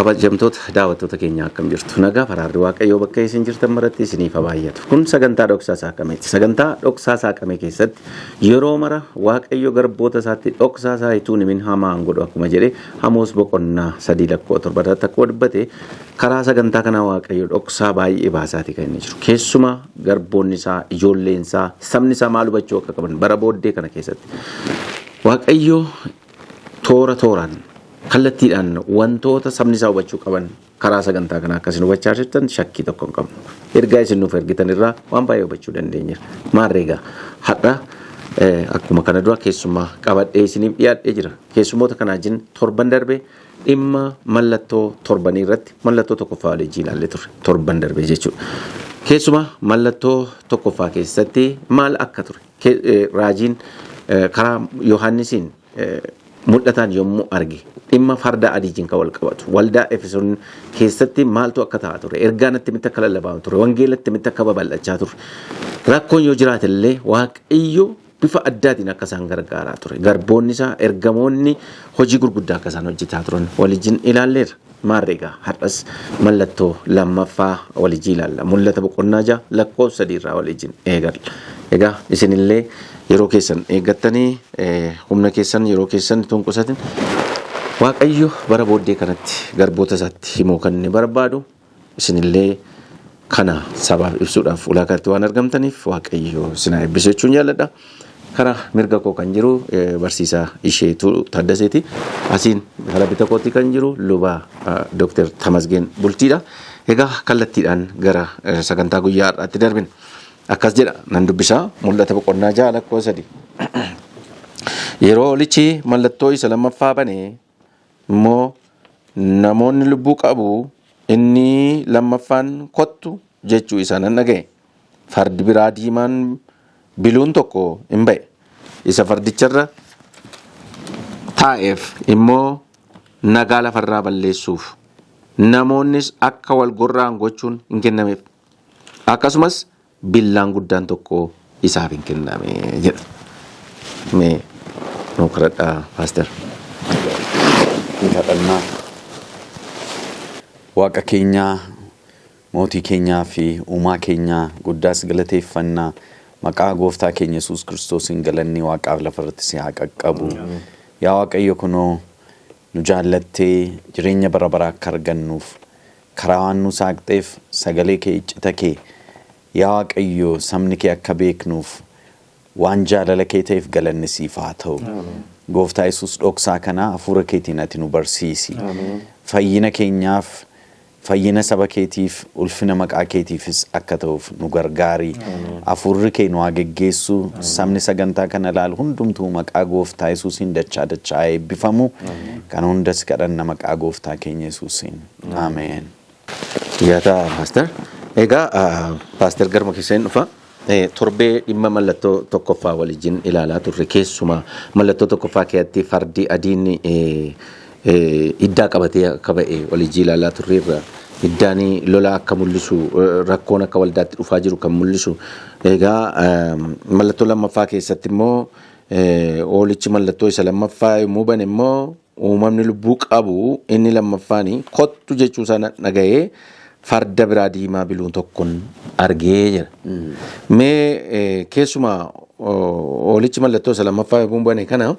kabajamtoota daawwattoota keenya akkam jirtu nagaa faraarri waaqayyoo bakka isin jirtan maratti isiniif baay'atu kun sagantaa dhoksaa saaqameeti sagantaa dhoksaa saaqame keessatti yeroo mara waaqayyo garboota isaatti dhoksaa isaa ituun himin hamaan godhu akkuma jedhe Amoos boqonnaa 3:7 akka dubbate karaa sagantaa kana waaqayyo dhoksaa baay'ee baasaati kan inni jiru keessuma garboonni isaa ijoolleen isaa sabni isaa maal hubachuu akka qaban bara booddee kana keessatti waaqayyo tooraan kallattiidhaan wantoota sabni isaa hubachuu qaban karaa sagantaa kana akkasiin hubachaa jirtan shakkii tokko hin qabnu. Ergaa isin nuuf ergitan irraa waan baay'ee hubachuu dandeenyeera. Maarreegaa har'a akkuma kana dura keessumaa qabadhee isiniif dhiyaadhee jira. Keessumoota kanaa wajjin torban darbee dhimma mallattoo torbanii irratti mallattoo tokkoffaa waliin ilaallee turre torban darbee jechuudha. Keessumaa mallattoo tokkoffaa keessatti maal akka ture raajiin karaa Yohaannisiin mul'atan yommuu arge dhimma farda adiitiin kan wal qabatu waldaa Efesoon keessatti maaltu akka ta'aa ture ergaan attamitti akka lallabamaa ture wangeela attamitti akka babal'achaa ture rakkoon yoo jiraate illee waaqayyo bifa addaatiin akka isaan gargaaraa ture garboonni isaa ergamoonni hojii gurguddaa akka isaan hojjetaa turan waliin ilaalleera. Maarreegaa har'as mallattoo lammaffaa waliin ilaalla mul'ata boqonnaa 6 lakkoofsa 3 irraa waliin eegalla. Egaa isinillee yeroo keessan eeggattanii humna keessan yeroo keessan tunqusatin waaqayyo bara booddee kanatti garboota isaatti himuu kan inni barbaadu isinillee kana sabaaf ibsuudhaaf ulaakaatti waan argamtaniif waaqayyo isin eebbisu jechuun jaalladha. Karaa mirga koo kan jiru barsiisaa isheetu Taddaseeti asiin karaa bita kootti kan jiru luba Dr. Tamasgeen Bultiidha. Egaa kallattiidhaan gara sagantaa guyyaa har'aatti darbina. Akkas jedha nan dubbisaa mul'ata boqonnaa 6 lakkoofsa 3 yeroo hoolichi mallattoo isa lammaffaa banee immoo namoonni lubbuu qabu inni lammaffaan kottu jechuu isaa nan dhaga'e fardi biraa diimaan biluun tokko hin ba'e isa fardicharra taa'eef immoo nagaa lafarraa balleessuuf namoonnis akka wal gorra'an gochuun hin kennameef akkasumas billaan guddaan tokko isaaf hin kenname jedha. Mee nuu kadhadhaa paaster. Waaqa keenyaa mootii keenyaa fi uumaa keenyaa guddaas galateeffannaa maqaa gooftaa keenya Yesuus Kiristoosiin galanni waaqaaf lafarratti si haa qaqqabu. Yaa Waaqayyo kunoo nu jaallattee jireenya bara baraa akka argannuuf karaa waan nu saaqxeef sagalee kee iccita kee yaa Waaqayyo sabni kee akka beeknuuf waan jaalala kee ta'eef galanni siif haa ta'u. Gooftaa Yesuus dhoksaa kana hafuura keetiin ati nu barsiisi. Fayyina keenyaaf fayyina saba keetiif ulfina maqaa keetiifis akka ta'uuf nu gargaari. Hafuurri kee nu haa geggeessu sabni sagantaa kana ilaalu hundumtuu maqaa gooftaa Yesuusiin dachaa eebbifamu kan hundas kadhanna maqaa gooftaa keenya Yesuusiin. Ameen. Yaada paaster. Egaa paaster garma keessan dhufa torbee dhimma mallattoo tokkoffaa waliin ilaalaa turre keessumaa mallattoo tokkoffaa keessatti fardi adiin iddaa qabatee akka ba'e waliin ilaalaa turreerra iddaanii lola akka mul'isu rakkoon akka waldaatti dhufaa jiru kan mul'isu egaa mallattoo lammaffaa keessatti immoo hoolichi mallattoo isa lammaffaa yommuu bane immoo uumamni lubbuu qabu inni lammaffaanii kottu jechuu isaa dhaga'ee farda biraa diimaa biluun tokkoon argee jira. Mee keessumaa hoolichi mallattoo isa lammaffaa yommuu bane kana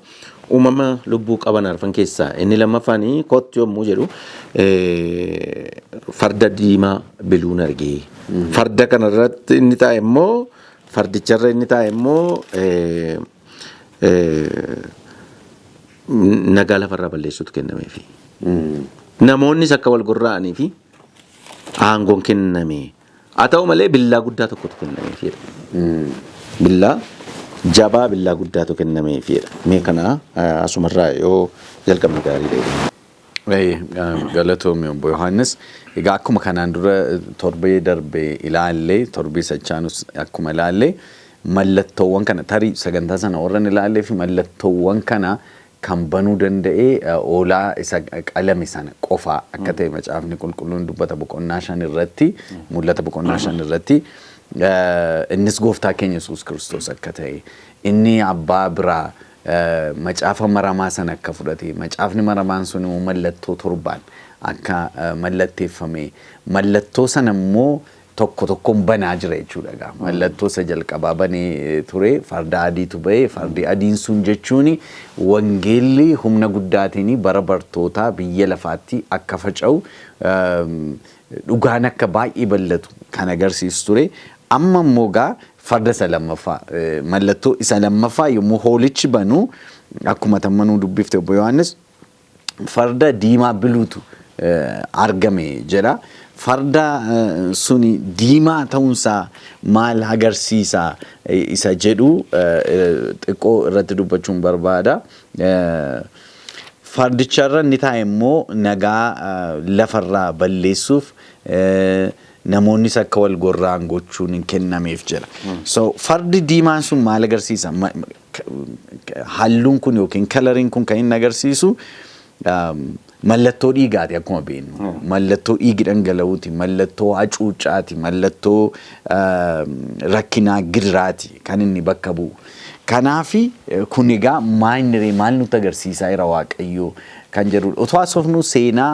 uumama lubbuu qaban arfan keessaa inni lammaffaanii kottu yommuu jedhu farda diimaa biluun argee. Farda kanarratti inni taa'e immoo fardicharra inni taa'e immoo nagaa lafarraa balleessuutu kennameefi. Namoonnis akka wal gorra'anii fi aangoon kenname. Haa ta'u malee billaa guddaa tokkotu kennameefidha. Billaa jabaa billaa guddaatu kennameefidha. Mee kana asumarraa yoo jalqabne gaariidha. Galatoomii obbo Yohaannis. Egaa akkuma kanaan dura torbee darbee ilaallee torbee sachaanus akkuma ilaallee mallattoowwan kana tarii sagantaa sana warran ilaallee fi mallattoowwan kana kan banuu danda'e oolaa isa qalame sana qofaa akka ta'e macaafni qulqulluun dubbata boqonnaa 5 irratti mul'ata boqonnaa 5 irratti innis gooftaa keenya Yesuus Kiristoos akka ta'e inni abbaa biraa macaafa maramaa sana akka fudhate macaafni maramaan sun mallattoo torbaan akka mallatteeffame mallattoo sana immoo tokko tokkoon banaa jira jechuudha. Mallattoo isa jalqabaa banee ture farda adiitu ba'e fardi adiin sun jechuun wangeelli humna guddaatiin bara bartootaa biyya lafaatti akka faca'u dhugaan akka baay'ee bal'atu kan agarsiisu ture. Amma immoo gaa farda isa lammaffaa mallattoo isa lammaffaa yommuu hoolichi banuu akkuma tammanuu dubbifte obbo Yohaannis farda diimaa biluutu argame jedha. Farda suni diimaa ta'uunsaa maal agarsiisa isa jedhu xiqqoo irratti dubbachuun barbaada. Fardicharra inni taa'e immoo nagaa lafarraa balleessuuf namoonnis akka wal gorra'an gochuun hin kennameef jedha. So fardi diimaan sun maal agarsiisa? Halluun kun yookiin kalariin kun kan inni agarsiisu mallattoo dhiigaati akkuma beeknu. Mallattoo dhiigi dhangala'uuti, mallattoo hacuuccaati, mallattoo rakkinaa gidiraati kan inni bakka bu'u. Kanaafi kun egaa maal nutti agarsiisaa jira Waaqayyoo kan jedhudha. Otoo haasofnu seenaa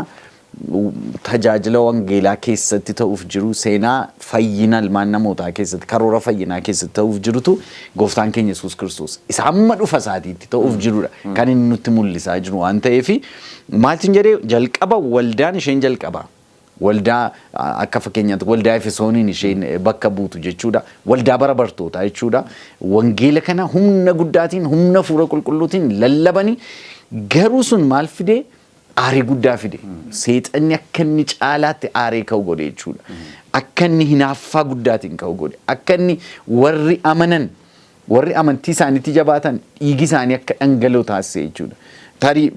tajaajila wangeelaa keessatti ta'uuf jiru, seenaa fayyina ilmaan namootaa keessatti, karoora fayyinaa keessatti ta'uuf jirutu gooftaan keenya Yesuus Kiristoos isa amma dhufa isaatiitti ta'uuf jirudha kan inni nutti mul'isaa jiru waan ta'eef maaltiin jedhee jalqaba waldaan isheen jalqaba. Waldaa akka fakkeenyaatti waldaa Efesooniin isheen bakka buutu jechuudha. Waldaa bara bartootaa jechuudha. Wangeela kana humna guddaatiin, humna hafuura qulqulluutiin lallabanii garuu sun maal fidee? Aarii guddaa fide. Seexanni akka inni caalaatti aarii ka'u godhe jechuudha. Akka inni hinaaffaa guddaatiin ka'u godhe. Akka inni warri amanan, warri amantii isaaniitti jabaatan dhiigi isaanii akka dhangala'u taasise jechuudha. Tarii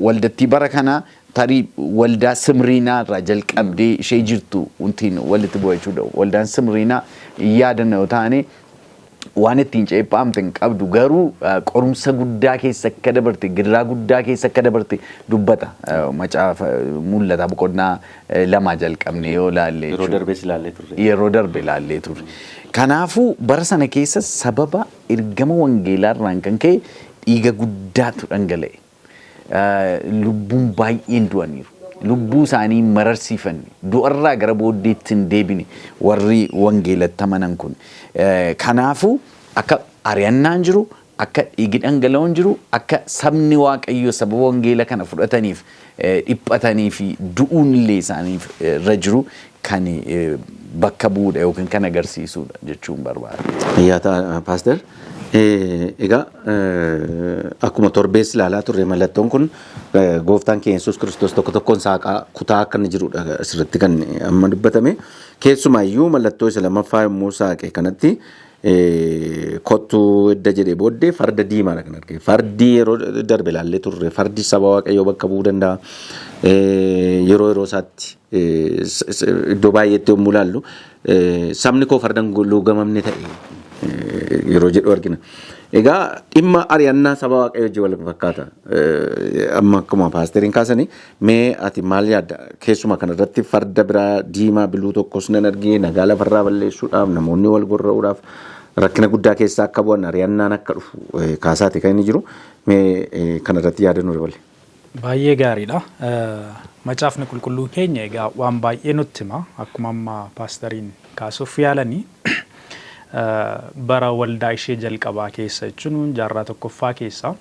waldattii bara kanaa tarii waldaa Simriinaa irraa jalqabdee ishee jirtu wantiin walitti bu'a jechuudha. Waldaan Simriinaa yaadannoo taane waan ittiin ceephaamte hin qabdu garuu qorumsa guddaa keessa akka dabarte gidiraa guddaa keessa akka dabarte dubbata. Macaafa mul'ata boqonnaa 2 jalqabne yoo laalle yeroo darbe laallee turre. Kanaafuu bara sana keessa sababa ergama wangeelaa irraan kan ka'e dhiiga guddaatu dhangala'e. Lubbuun baay'een du'aniiru. Lubbuu isaanii mararsiifanne du'arraa gara booddeetti hin deebine warri wangeelatti amanan kun. Kanaafuu akka ari'annaan jiru, akka dhiigi dhangala'uun jiru, akka sabni Waaqayyoo sababa wangeela kana fudhataniif dhiphatanii fi du'uun illee isaaniif irra jiru kan bakka bu'uudha yookiin kan agarsiisudha jechuun barbaada. Yaa Paaster, egaa akkuma torbees ilaalaa turre mallattoon kun gooftaan keenya Yesuus Kiristoos tokko tokkoon saaqaa kutaa akka inni jirudha asirratti kan amma dubbatame. Keessumaayyuu mallattoo isa lammaffaa yommuu saaqe kanatti kottuu edda jedhee booddee farda diimaadha kan argee. Fardi yeroo darbe ilaallee turre fardi saba Waaqayyoo bakka bu'uu danda'a. Yeroo isaatti iddoo baay'eetti yommuu ilaallu sabni koo fardan luugamamne ta'e yeroo jedhu argina. Egaa dhimma ari'annaa saba Waaqayyoo wajjin wal fakkaata. Amma akkuma paasteriin kaasanii mee ati maal yaadda? Keessuma kanarratti farda biraa diimaa biluu tokkos nan argee nagaa lafarraa balleessuudhaaf namoonni wal gorra'uudhaaf rakkina guddaa keessaa akka bu'an ari'annaan akka dhufu kaasaati kan inni jiru. Mee kanarratti yaadannoo dabalee. Baay'ee gaariidha. Macaafni qulqulluu keenya egaa waan baay'ee nutti hima akkuma amma paasteriin kaasuuf yaalanii. Bara waldaa ishee jalqabaa keessa jechuun jaarraa tokkoffaa keessa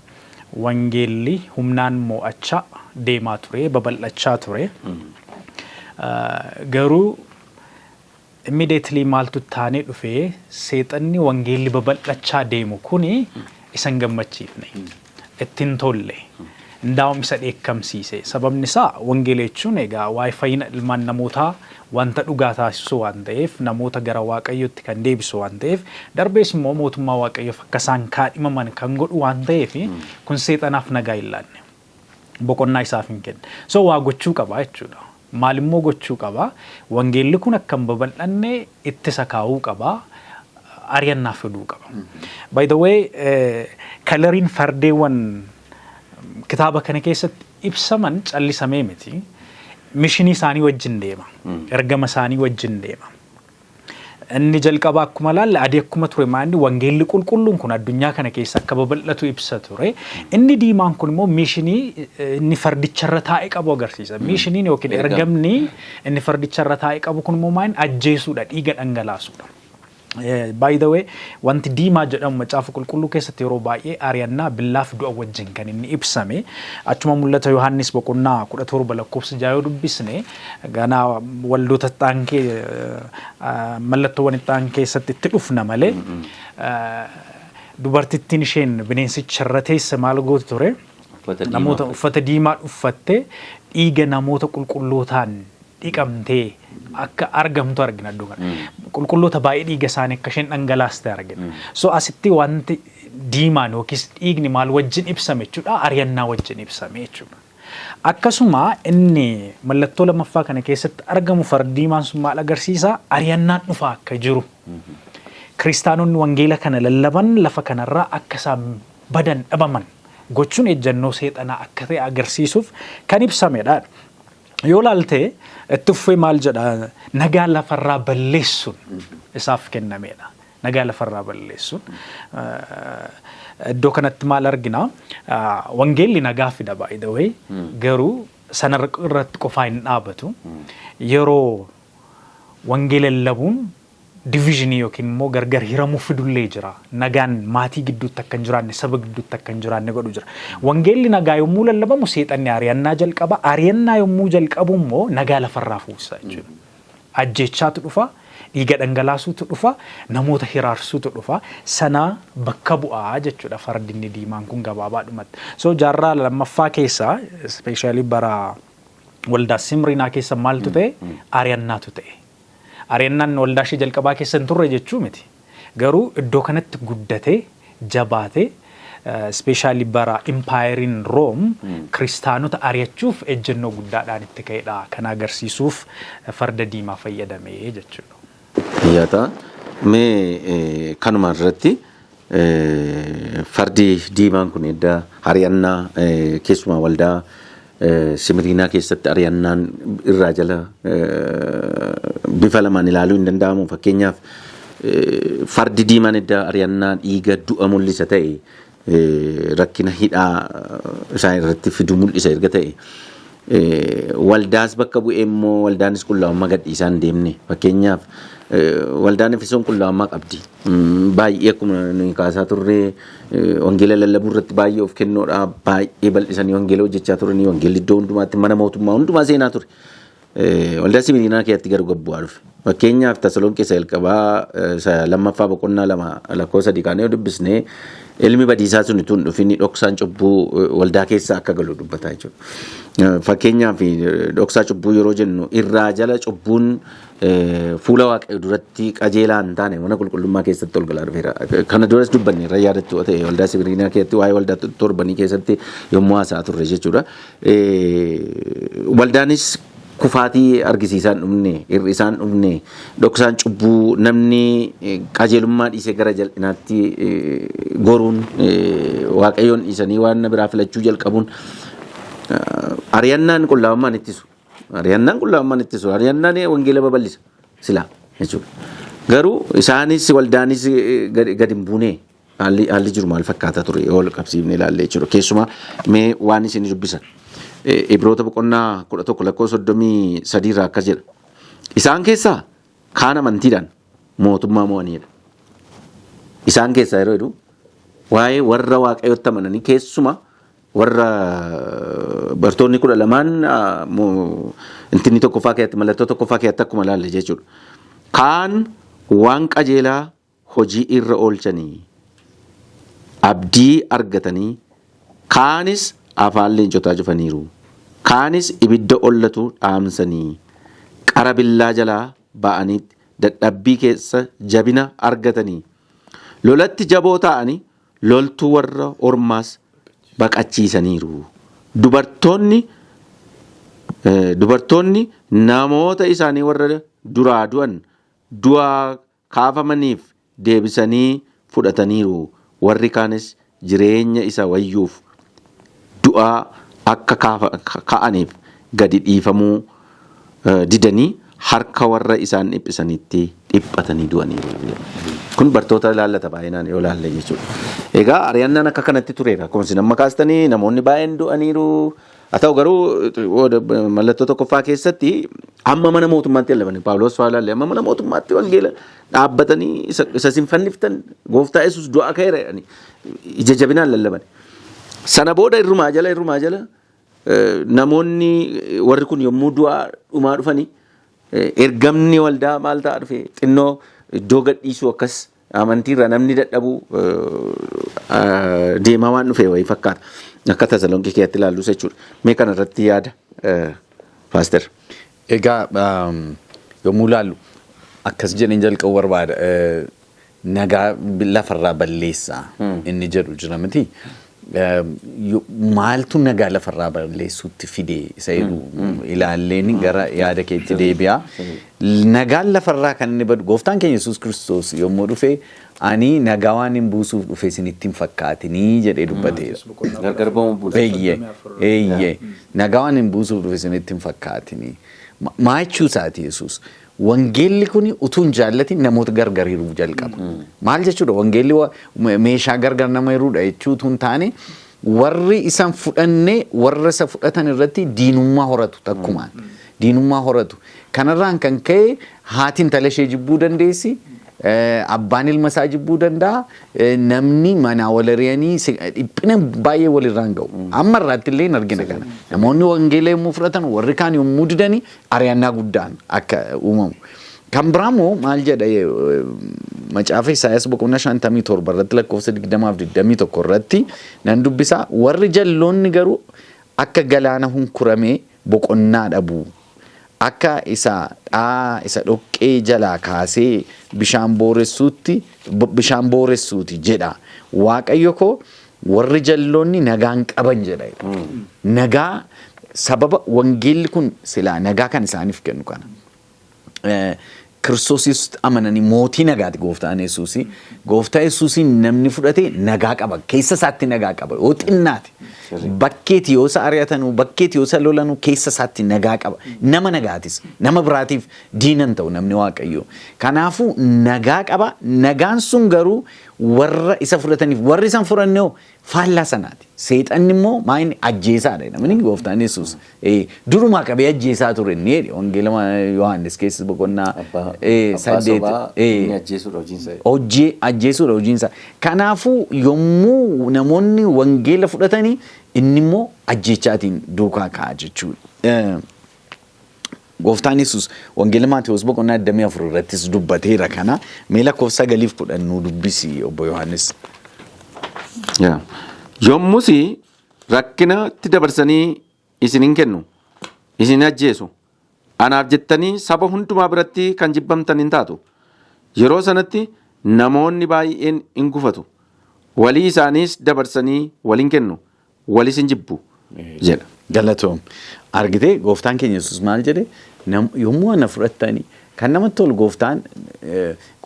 wangeelli humnaan mo'achaa deemaa ture, babal'achaa ture. Garuu immediately maaltu taanee dhufee seexanni wangeelli babal'achaa deemu kuni isan gammachiifne, ittiin tolle. Ndaawum isa dheekkamsiise. Sababni isaa wangeela jechuun egaa waa'ee fayyina ilmaan namootaa wanta dhugaa taasisu waan ta'eef namoota gara Waaqayyootti kan deebisu waan ta'eef darbees immoo mootummaa Waaqayyoof akka isaan kaadhimaman kan godhu waan ta'eef kun seexanaaf nagaa hin laanne. Boqonnaa isaaf hin kenne. So waa gochuu qaba jechuudha. Maal immoo gochuu qaba? Wangeelli kun akka hin babal'anne ittisa kaa'uu qaba. Ari'annaa fiduu qaba. By the way, kalariin fardeewwan kitaaba kana keessatti ibsaman callisamee miti. Mishinii isaanii wajjin deema. Ergama isaanii wajjin deema. inni jalqabaa akkuma laalle adii akkuma ture maanni wangeelli qulqulluun kun addunyaa kana keessa akka babal'atu ibsa ture. Inni diimaan kun immoo miishinii inni fardicharra taa'e qabu agarsiisa. Miishiniin yookiin ergamni inni fardicharra taa'e qabu kun immoo maanni ajjeesuudha, dhiiga dhangalaasuudha. By the way, wanti diimaa jedhamu macaafa qulqulluu keessatti yeroo baay'ee ari'annaa billaaf du'a wajjin kan inni ibsame. Achuma mul'ata Yohaannis boqonnaa 17 lakkoofsa 6 yoo dubbisne ganaa waldoota xaankee mallattoowwan xaankee keessatti itti dhufna malee dubartittiin isheen bineensicha irra teesse maal gootu ture? Namoota uffata diimaa uffatte dhiiga namoota qulqullootaan dhiqamtee akka argamtu argina iddoo kana. Qulqulloota baay'ee dhiiga isaanii akka isheen dhangalaaste argina. So asitti wanti diimaan yookiis dhiigni maal wajjin ibsame jechuudha? Ari'annaa wajjin ibsame jechuudha. Akkasuma inni mallattoo lammaffaa kana keessatti argamu fardiimaan sun maal agarsiisa? Ari'annaan dhufaa akka jiru. Kiristaanonni wangeela kana lallaban lafa kanarraa akka isaan badan dhabaman gochuun ejjennoo seexanaa akka ta'e agarsiisuuf kan ibsamedha. Yoo laalte itti fufee maal jedha? Nagaa lafarraa balleessuun isaaf kennameedha. Nagaa lafarraa balleessuun. Iddoo kanatti maal argina? Wangeelli nagaa fida by the way. Garuu sana irratti qofaa hin dhaabatu. Yeroo wangeela lallabuun diviizhinii yookiin immoo gargar hiramuu fidullee jira. Nagaan maatii gidduutti akka hin jiraanne, saba gidduutti akka hin jiraanne godhu jira. Wangeelli nagaa yommuu lallabamu seexanni ari'annaa jalqaba. Ari'annaa yommuu jalqabu immoo nagaa lafarraa fuusa jechuudha. Ajjeechaatu dhufa, dhiiga dhangalaasuutu dhufa, namoota hiraarsuutu dhufa. Sana bakka bu'aa jechuudha fardinni diimaan kun gabaabaadhumatti. So jaarraa lammaffaa keessaa, ispeeshaalii bara waldaa Simrinaa keessa maaltu ta'e? Ari'annaatu ta'e. Ari'annaan waldaa ishee jalqabaa keessa hin turre jechuu miti. Garuu iddoo kanatti guddatee jabaatee ispeeshaalii bara impaayeriin Room kiristaanota ari'achuuf ejjennoo guddaadhaan itti ka'edha. Kan agarsiisuuf farda diimaa fayyadamee jechuudha. Yaata mee kanuma irratti fardi diimaan kun edda ari'annaa keessumaa waldaa Simrinaa keessatti ari'annaan irraa jala bifa lamaan ilaaluu hin danda'amu. Fakkeenyaaf fardi diimaan edda ari'annaa dhiiga du'a mul'isa ta'e rakkina hidhaa isaa irratti fidu mul'isa erga ta'e waldaas bakka bu'ee immoo waldaanis qullaa'ummaa gadhiisaa hin deemne. Fakkeenyaaf waldaan Efesoon qullaa'ummaa qabdi. Baay'ee akkuma nuyi kaasaa turre wangeela lallabuu irratti baay'ee of kennoodha. Baay'ee bal'isanii wangeela hojjechaa turanii wangeelli iddoo hundumaatti mana mootummaa hundumaa seenaa ture. Waldaa Simrinaa keessatti garuu gabbu'aa dhufe. Fakkeenyaaf Tasalonqee jalqabaa lammaffaa boqonnaa 2 lakkoofsa 3 kaanee dubbisnee ilmi badiisaa sun tun dhufinni dhoksaan cubbuu waldaa keessa akka galu dubbataa jechuudha. Fakkeenyaaf dhoksaa cubbuu yeroo jennu irraa jala cubbuun fuula waaqayyoo duratti qajeelaa hin taane mana qulqullummaa keessatti ol galaa dhufeera. Kana duras dubbanne irra yaadattu ta'e waldaa Simrinaa keessatti waa'ee waldaa torbanii keessatti yommuu haasa'aa turre jechuudha. Waldaanis kufaatii argisiisaan dhumne, hir'isaan dhumne, dhoksaan cubbuu namni qajeelummaa dhiisee gara jal'inaatti goruun waaqayyoon dhiisanii waan biraa filachuu jalqabuun ari'annaan qullaa'ummaan ittisu. Ari'annaan wangeela babal'isa silaa jechuudha. Garuu isaanis waldaanis gadi hin buune haalli jiru maal fakkaata ture yoo qabsiifne ilaalle jechuudha. Keessumaa mee waan isin dubbisan. Ibroota boqonnaa 11 lakkoofsa 33 irraa akkas jedha. Isaan keessaa kaan amantiidhaan mootummaa mo'aniidha. Isaan keessaa yeroo jedhu waa'ee warra waaqayyotti amananii keessuma warra bartoonni 12 intinni tokkoffaa keessatti mallattoo tokkoffaa keessatti akkuma ilaalle jechuudha. Kaan waan qajeelaa hojii irra oolchanii abdii argatanii kaanis afaan leencotaa cufaniiru. Kaanis ibidda ollatu dhaamsanii qara billaa jalaa ba'anii dadhabbii keessa jabina argatanii lolatti jaboo ta'anii loltuu warra ormaas baqachiisaniiru. Dubartoonni namoota isaanii warra duraa du'an du'aa kaafamaniif deebisanii fudhataniiru. Warri kaanis jireenya isa wayyuuf du'aa akka ka'aniif gadi dhiifamuu didanii harka warra isaan dhiphisanitti dhiphatanii du'aniiru. Kun bartoota ilaallata baay'inaan yoo ilaalle jechuudha. Egaa ari'annaan akka kanatti tureera. Akkuma isin amma kaastanii namoonni baay'een du'aniiru. Haa ta'u garuu mallattoo tokkoffaa keessatti hamma mana mootummaatti lallabanii Phaawulos fa'aa ilaalle hamma mana mootummaatti wangeela dhaabbatanii isa sinfanniftan gooftaa Yesuus du'aa ka'eera jedhanii ija jabinaan lallaban. Sana booda irrumaa jala namoonni warri kun yommuu du'aa dhumaa dhufanii ergamni waldaa maal ta'a dhufe xinnoo iddoo gadhiisuu akkas amantiirra namni dadhabuu deemaa waan dhufe wayii fakkaata. Akka Tasalonqee keessatti ilaallu jechuudha. Mee kana irratti yaada Paaster. Egaa yommuu ilaallu akkas jedheen jalqabu barbaada. Nagaa lafarraa balleessaa inni jedhu jira miti. Maaltu nagaa lafarraa balleessuutti fide isa jedhu ilaalleen gara yaada keetti deebi'a. Nagaan lafarraa kan inni badu gooftaan keenya Yesuus Kiristoos yommuu dhufe ani nagaa waan hin buusuuf dhufe isinitti hin fakkaatinii jedhee dubbateera. Gargar ba'uu buusuuf. Eeyyee. Nagaa waan hin buusuuf dhufe isinitti hin fakkaatinii. Maa jechuu isaati Yesuus? Wangeelli kun utuu hin jaallatin namoota gargar hiruu jalqaba. Maal jechuudha? Wangeelli meeshaa gargar nama hiruudha jechuutu hin taane warri isan fudhannee warra isa fudhatan irratti diinummaa horatu takkumaan. Diinummaa horatu. Kanarraan kan ka'e haati intala ishee jibbuu dandeessi. Abbaan ilma isaa jibbuu danda'a. Namni manaa wal ari'anii dhiphina baay'ee walirraan ga'u. Amma irraatti illee hin argina kana. Namoonni wangeela yommuu fudhatan warri kaan yommuu didanii ari'annaa guddaan akka uumamu. Kan biraamoo maal jedha macaafa Isaayyaas boqonnaa 57 irratti lakkoofsa 20-21 irratti nan dubbisaa warri jalloonni garuu akka galaana hunkuramee boqonnaa dhabu. Akka isa dhoqqee jalaa kaasee bishaan booressuuti jedha. Waaqayyo koo warri jalloonni nagaan qaban jedha. Nagaa sababa wangeelli kun silaa nagaa kan isaaniif kennu kana. Kiristoos Yesuusitti amananii mootii nagaati gooftaan Yesuusii. Gooftaa Yesuusii namni fudhate nagaa qaba. Keessa isaatti nagaa qaba. Yoo xinnaati. Bakkeetti yoo isa ari'atanu, bakkeetti yoo isa lolanu keessa isaatti nagaa qaba. Nama nagaatis. Nama biraatiif diinan ta'u namni Waaqayyoo. Kanaafuu nagaa qaba. Nagaan sun garuu warra isa fudhataniif warri isan fudhannee faallaa sanaati. Seexanni immoo maayini ajjeesaadha. Namni gooftaan Yesuus durumaa qabee ajjeesaa ture inni jedhe wangeela Yohaannis keessa boqonnaa 8 ajjeesuudha hojiinsa. Kanaafuu yommuu namoonni wangeela fudhatanii inni immoo ajjeechaatiin duukaa ka'a jechuudha. Gooftaan Yesuus wangeela Maatewos boqonnaa 24 irrattis dubbateera kana mee lakkoofsa 9 dubbisi obbo Yohaannis. Yommus rakkinatti dabarsanii isinin kennu, isin ajjeesu. Anaaf jettanii saba hundumaa biratti kan jibbamtan hin taatu. Yeroo sanatti namoonni baay'een hin gufatu. Walii isaaniis dabarsanii waliin kennu, walis hin jibbu jedha. Galatoom. Argitee gooftaan keenya Yesuus maal jedhe? Yommuu ana fudhattanii kan namatti tolu gooftaan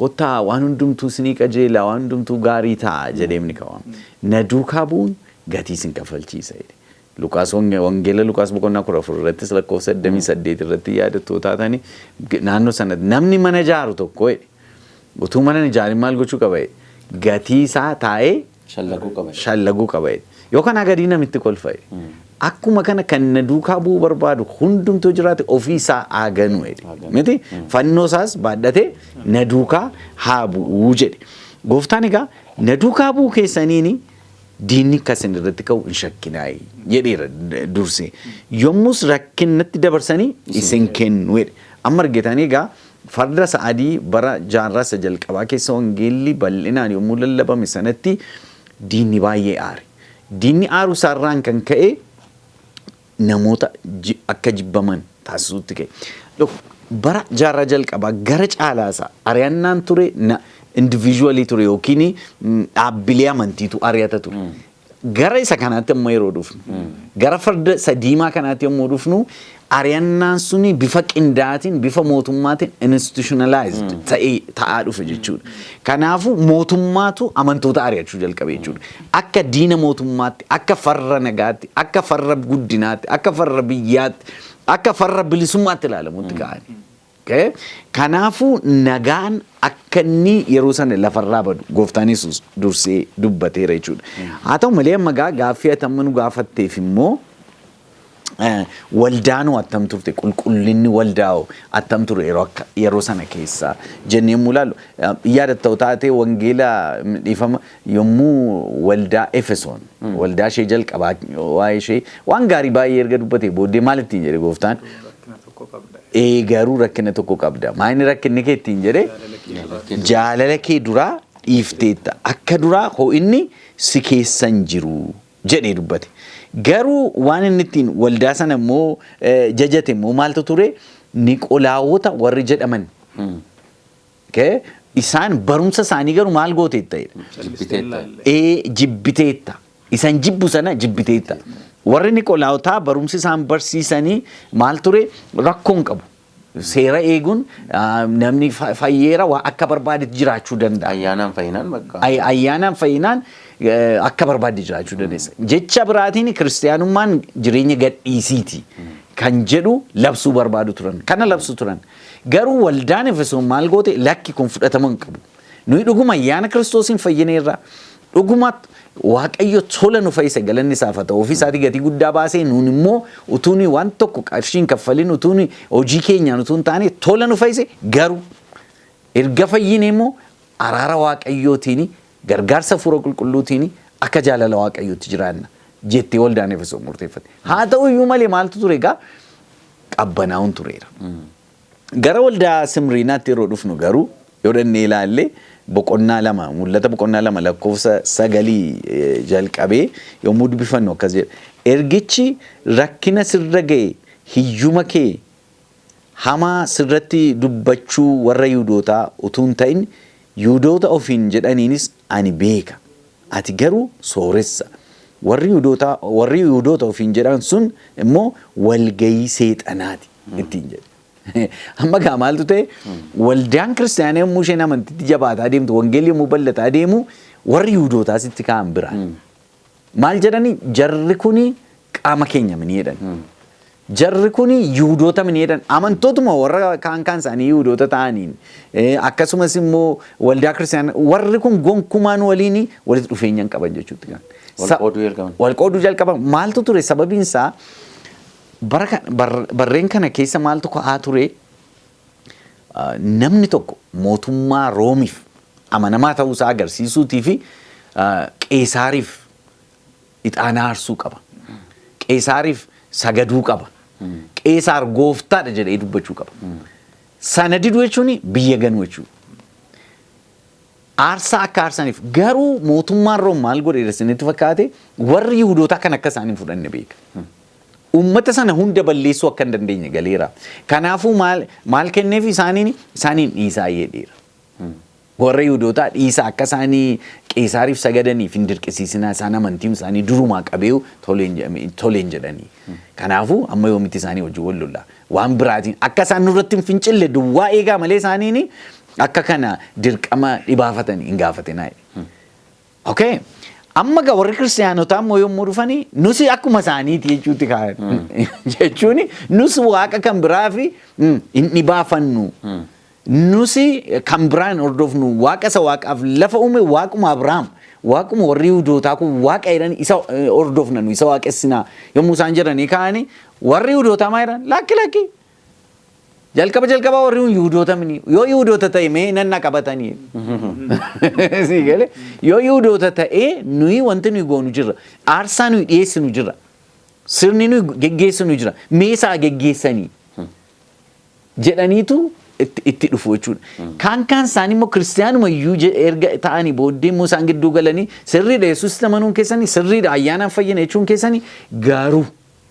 kottaa waan hundumtuu isinii qajeelaa waan hundumtuu gaarii ta'a jedheemni kawaama. Na duukaa bu'uun gatii isin kafalchiisa jedhe. Luqaas wangeela Luqaas boqonnaa 14 irrattis lakkoofsa 28 irratti yaadatoo taatanii naannoo sanatti namni mana ijaaru tokko jedhe. Utuu mana ijaarin maal gochuu qaba jedhe? Gatii isaa taa'ee shallaguu qaba jedhe. Yookaan agadii namitti kolfa jedhe. Akkuma kana kan na duukaa bu'uu barbaadu hundumtuu jiraate ofii isaa haa ganu jedhe. Miti fannoo isaas baadhatee na duukaa haa bu'uu jedhe. Gooftaan egaa na duukaa bu'uu keessaniini diinni akkasin irratti ka'u hin shakkinaayi jedheera dursee. Yommus rakkinatti dabarsanii isin kennu jedhe. Amma argitanii egaa farda sa'adii bara jaarraa isa jalqabaa keessa wangeelli bal'inaan yommuu lallabame sanatti diinni baay'ee aare. Diinni aaru isaarraan kan ka'e namoota akka jibbaman taasisuutti ka'e. Bara jaarraa jalqabaa gara caalaasaa ari'annaan ture individually ture yookiin dhaabbilee amantiitu ari'ata ture. Gara isa kanaatti amma yeroo dhufnu gara farda isa diimaa kanaatti yommuu dhufnu ari'annaan suni bifa qindaatiin bifa mootummaatiin institutionalized ta'aa dhufe jechuudha. Kanaafuu mootummaatu amantoota ari'achuu jalqabe jechuudha. Akka diina mootummaatti, akka farra nagaatti, akka farra guddinaatti, akka farra biyyaatti, akka farra bilisummaatti ilaalamutti ka'ani. Kanaafuu nagaan akka inni yeroo sana lafarraa badu gooftaan Yesuus dursee dubbateera jechuudha. Haa ta'u malee amma gaaffii atamma nu gaafatteef immoo waldaanoo attam turte qulqullinni waldaa'oo attam ture yeroo sana keessa jennee yommuu ilaallu yaadatta'u taatee wangeela dhiifama yommuu waldaa Efesoon waldaa ishee jalqabaa waa'ee ishee waan gaarii baay'ee erga dubbatee booddee maal ittiin jedhe gooftaan? Garuu rakkina tokko qabda. Maayini rakkinni kee ittiin jedhe? Jaalala kee duraa dhiifteetta akka duraa ho'inni si keessan jiru jedhee dubbate. Garuu waan inni ittiin waldaa sana immoo jajate immoo maaltu ture? Niqolaawota warri jedhaman. Isaan barumsa isaanii garuu maal gooteetta? Jibbiteetta. Isaan jibbu sana jibbiteetta. Warri Niqolaawotaa barumsi isaan barsiisanii maal ture? Rakkoon qabu. Seera eeguun namni fayyeera waa akka barbaadetti jiraachuu danda'a. Ayyaanaan fayyinaan bakka. Ayyaanaan fayyinaan akka barbaade jiraachuu dandeessa. Jecha biraatiin kiristaanummaan jireenya gadhiisiiti kan jedhu labsuu barbaadu turan. Kana labsu turan. Garuu waldaan Efesoon maal goote? Lakki kun fudhatama hin qabu. Nuyi dhuguma ayyaana Kiristoosiin fayyineerra. Dhuguma Waaqayyo tola nu fayyise galanni isaaf haa ta'u. Ofii isaatii gatii guddaa baasee nuun immoo utuuni waan tokko qarshiin kaffalin utuuni hojii keenyaan utuun taane tola nu fayyise garuu erga fayyine immoo araara Waaqayyootiin gargaarsa fuura qulqulluutiin akka jaalala Waaqayyootti jiraanna jettee waldaan Efesoon murteeffate. Haa ta'u iyyuu malee maaltu ture egaa qabbanaa'uun tureera. Gara waldaa Simriinaatti yeroo dhufnu garuu yoo dhannee ilaalle boqonnaa lama mul'ata boqonnaa lama lakkoofsa 9 jalqabee yommuu dubbifannu akkas jedha. Ergichi rakkina sirra ga'e hiyyuma kee hamaa sirratti dubbachuu warra Yihuudootaa utuu hin ta'in Yihuudoota ofiin jedhaniinis ani beeka. Ati garuu sooressa. Warri Yihuudoota ofiin jedhan sun immoo walgayii seexanaati ittiin jedhe. Amma gaa maaltu ta'e waldaan kiristaanaa yommuu isheen amantiitti jabaataa deemtu wangeelli yommuu bal'ataa deemu warri Yihuudootaa sitti ka'an biraan. Maal jedhani? Jarri kuni qaama keenya mini jedhan. Jarri kuni Yihuudoota mini jedhan. Amantootuma warra kaan isaanii Yihuudoota ta'aniin akkasumas immoo waldaa kiristaanaa warri kun gonkumaan waliin walitti dhufeenya hin qaban jechuutti kan. Walqooduu jalqaban. Maaltu ture sababiin isaa? Barreen kana keessa maaltu ka'aa ture? Namni tokko mootummaa Roomiif amanamaa ta'uu isaa agarsiisuutii fi Qeesaariif ixaana aarsuu qaba. Qeesaariif sagaduu qaba. Qeesaar gooftaadha jedhee dubbachuu qaba. Sana diduu jechuun biyya ganuu jechuudha. Aarsaa akka aarsaniif garuu mootummaan Room maal godhe isinitti fakkaate warri Yihuudootaa kan akka isaanii fudhanne beeka. Uummata sana hunda balleessuu akka hin dandeenye galeera. Kanaafuu maal kenneef isaaniin dhiisaa jedheera. Warra Yihuudootaa dhiisaa akka isaanii Qeesaariif sagadaniif hin dirqisiisinaa isaan amantiin isaanii durumaa qabee toleen jedhanii. Kanaafuu amma yoomitti isaanii wajjin wal lollaa. Waan biraatiin akka isaan nurratti hin fincille duwwaa eegaa malee isaaniin akka kana dirqama dhibaafatanii hin gaafatinaa. Okay. Amma gaa warri kiristaanotaa immoo yommuu dhufanii nusi akkuma isaaniiti jechuutti ka'an. Jechuun nus waaqa kan biraa fi hin dhibaafannu. Nusi kan biraan hordofnu waaqa isa waaqaaf lafa uume waaquma Abrahaam. Waaquma warri Yihuudootaa kun waaqa jedhan isa hordofna isa waaqessinaa yommuu isaan jedhanii ka'anii warri Yihuudootaa maal jedhan? Lakki. Jalqaba warri Yihuudoota mini yoo Yihuudoota ta'e mee nanna qabatanii. Siigale yoo Yihuudoota ta'e nuyi wanti nuyi goonu jirra. Aarsaa nuyi dhiyeessinu jirra. Sirni nuyi geggeessinu jira. Meesaa geggeessanii jedhaniitu itti dhufu jechuudha. Kaan isaanii immoo kiristaanuma iyyuu erga ta'anii booddee immoo isaan gidduu galanii sirriidha Yesuusitti amanuun keessanii sirriidha ayyaanaan fayyina jechuun keessanii garuu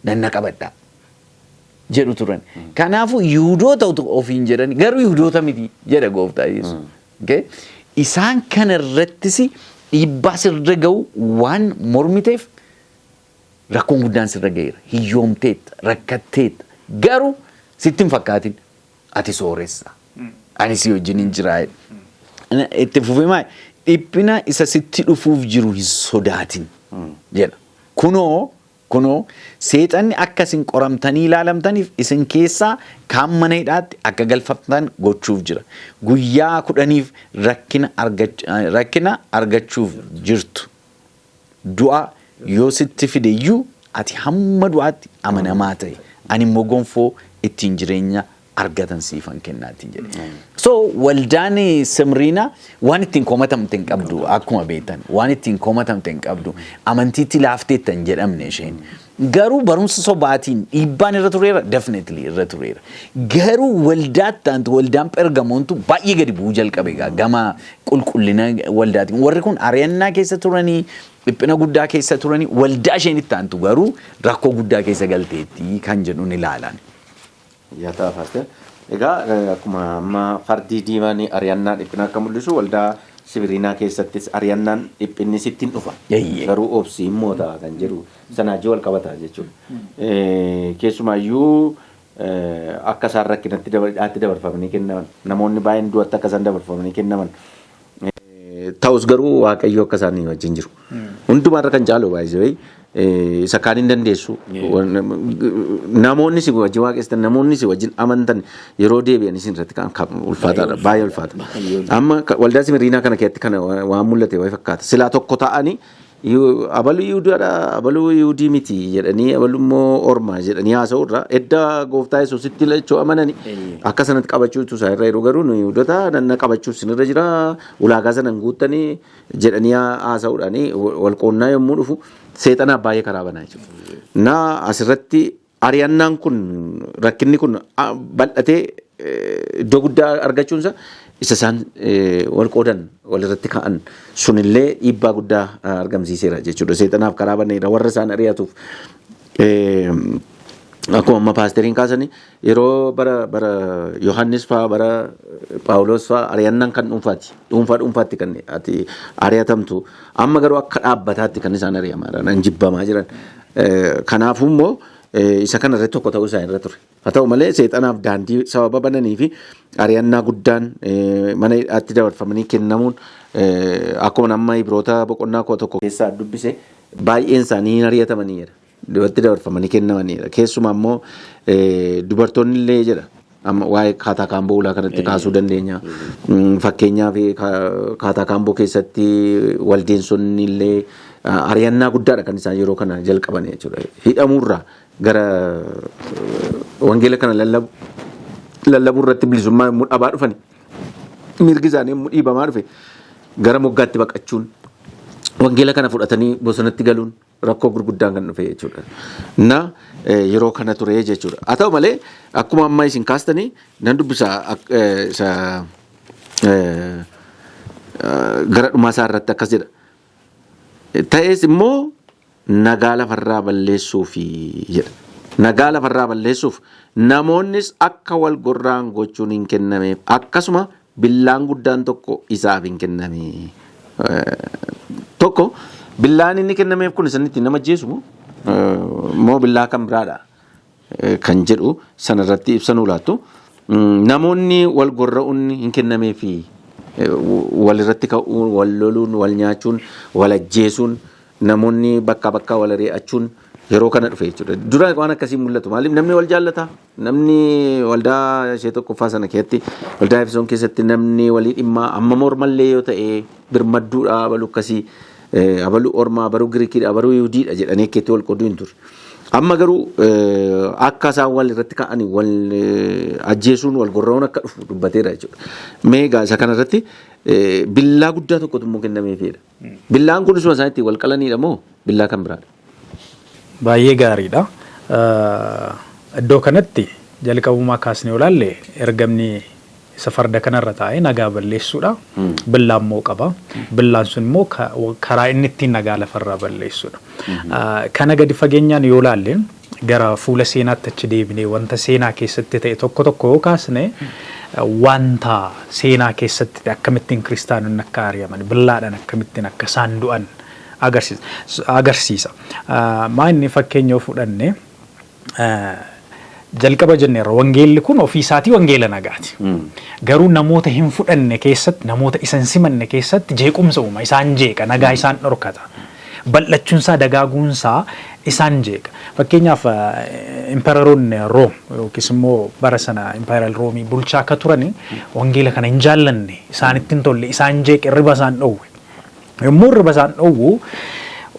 nanna qabadhaa. jedhu turan. Kanaafuu Yihuudoota ofiin jedhani garuu Yihuudoota miti jedha gooftaa Yesuus. Isaan kana irrattis dhiibbaa sirra ga'u waan mormiteef rakkoon guddaan sirra ga'eera. Hiyyoomteetta, rakkatteetta. Garuu sitti hin fakkaatin ati sooressa. Ani si wajjin hin jiraa. Itti fufee maal? Dhiphina isa sitti dhufuuf jiru hin sodaatin jedha. Kunoo kunoo seexanni akka isin qoramtanii ilaalamtaniif isin keessaa kaan mana hidhaatti akka galfatan gochuuf jira. Guyyaa 10f rakkina argachuuf jirtu. Du'a yoo sitti fideyyuu ati hamma du'aatti amanamaa ta'e ani immoo gonfoo ittiin jireenya argatan siifan kennaatiin jedhe. So waldaan Simriinaa waan ittiin komatamte hin qabdu akkuma beektan waan ittiin komatamte hin qabdu amantiitti laafteettan jedhamne isheen. Garuu barumsa sobaatiin dhiibbaan irra tureera definitely irra tureera. Garuu waldaattaan waldaan Pergamoontu baay'ee gadi bu'uu jalqabe gama qulqullina waldaatiin. Warri kun ari'annaa keessa turanii dhiphina guddaa keessa turanii waldaa isheenitti aantu garuu rakkoo guddaa keessa galteetti kan jedhuun ilaalan. Yaataa Paaster. Egaa akkuma amma fardii diimaan ari'annaa dhiphina akka mul'isu waldaa Simriinaa keessattis ari'annaan dhiphinni sittiin dhufa. Garuu obsi immoo ta'a kan jedhu sanaaji wal qabata jechuudha. Keessumaayyuu akka isaan rakkinatti dabarfamanii kennaman namoonni baay'een du'atti akka isaan dabarfamanii kennaman. Ta'us garuu Waaqayyo akka isaanii wajjin jiru. Hundumaarra kan caalu baay'ee isa kaan hin dandeessu. Namoonni si wajjin waaqessan namoonni si wajjin amantan yeroo deebi'an isin irratti kan ulfaataadha baay'ee ulfaata. Amma waldaa Simriinaa kana keessatti kana waan mul'ate wayi fakkaata. Silaa tokko ta'anii abaluu Yihuudaadha abaluu Yihuudii miti jedhanii abaluu immoo Ormaa jedhanii haasa'urra edda gooftaa Yesuusitti lachuu amananii akka sanatti qabachuutu isaa irra yeroo garuu Yihuudota nanna qabachuuf sinirra jira ulaagaa sanan guuttanii jedhanii haasa'uudhaanii walqoonnaa yommuu dhufu seexanaaf baay'ee karaa banaa jechuudha. Naa asirratti ari'annaan kun rakkinni kun bal'atee iddoo guddaa argachuunsa isa isaan wal qoodan walirratti ka'an sunillee dhiibbaa guddaa argamsiiseera jechuudha. Seexanaaf karaa baneera warra isaan ari'atuuf akkuma amma paasteriin kaasanii yeroo bara Yohaannis fa'aa bara Phaawulos fa'aa ari'annaan kan dhuunfaatti kan ati ari'atamtu amma garuu akka dhaabbataatti kan isaan ari'amaa jibbamaa jiran. Kanaafuu immoo isa kana irratti tokko ta'uu isaa irra ture. Haa ta'u malee seexanaaf daandii sababa bananii fi ari'annaa guddaan mana hidhaatti dabarfamanii kennamuun akkuma nama Ibroota boqonnaa tokko keessaa dubbise baay'een isaanii hin ari'atamaniidha. Dubartii dabarfamanii kennamaniidha. Keessumaa immoo dubartoonni illee jedha. Amma waa'ee kaataa kaamboo ulaa kanatti kaasuu dandeenya. Fakkeenyaaf kaataa kaamboo keessatti waldeensonni illee ari'annaa guddaadha kan isaan yeroo kana jalqaban jechuudha. Hidhamuurraa gara wangeela kana lallabuu irratti bilisummaa yommuu dhabaa dhufani mirgi isaanii yommuu dhiibamaa dhufe gara moggaatti baqachuun wangeela kana fudhatanii bosonatti galuun rakkoo gurguddaan kan dhufe jechuudha. Na yeroo kana ture jechuudha. Haa ta'u malee akkuma amma isin kaastanii nan dubbisa gara dhumaa isaa irratti akkas jedha. Ta'es immoo nagaa lafarraa balleessuufi jedha. Nagaa lafarraa balleessuuf namoonnis akka wal gorraan gochuun hin kennameef akkasuma billaan guddaan tokko isaaf hin kenname. Tokko billaan inni kennameef kun isanitti nama ajjeesu moo billaa kan biraadha kan jedhu sanarratti ibsanuu laattu. Namoonni wal gorra'uun hin kennameefi walirratti ka'uun wal loluun wal nyaachuun wal ajjeesuun namoonni bakka wal ari'achuun yeroo kana dhufe jechuudha. Dura waan akkasii mul'atu. Maaliif namni wal jaallata? Namni waldaa ishee tokkoffaa sana keessatti waldaa Efesoon keessatti namni walii dhimmaa amma mormallee yoo ta'e birmadduudha abaluu akkasii abaluu Ormaa abaluu Giriikiidha abaluu Yihudiidha jedhanii keetti wal qooduu hin turre. Amma garuu akka isaan wal irratti ka'anii wal ajjeesuun wal gorra'uun akka dhufu dubbateera jechuudha. Meegaa isa kanarratti billaa guddaa tokkotu immoo kennameefidha. Billaan kun isuma isaaniitti wal qalaniidha moo billaa kan biraadha? Baay'ee gaariidha. Iddoo kanatti jalqabumaa kaasnee olaalle ergamni isa farda kanarra taa'ee nagaa balleessuudha. Billaan immoo qaba. Billaan sun immoo karaa inni ittiin nagaa lafarraa balleessuudha. Kana gadi fageenyaan yoo laalle gara fuula seenaatti achi deebinee wanta seenaa keessatti ta'e tokko yoo kaasne wanta seenaa keessatti akkamittiin kiristaanonni akka ari'aman billaadhaan akkamittiin akka isaan du'an agarsiisa. Maanni fakkeenya fudhanne jalqaba jenneerra wangeelli kun ofii isaatii wangeela nagaati. Garuu namoota hin fudhanne keessatti namoota isan simanne keessatti jeequmsa uuma isaan jeeqa nagaa isaan dhorkata. Bal'achuunsaa dagaaguunsaa isaan jeeqa. Fakkeenyaaf impeeraroonni Room yookiis immoo bara sana impeeral Roomii bulchaa akka turani wangeela kana hin jaallanne isaanitti hin tolle isaan jeeqe riba isaan dhowwe. Yommuu riba isaan dhowwu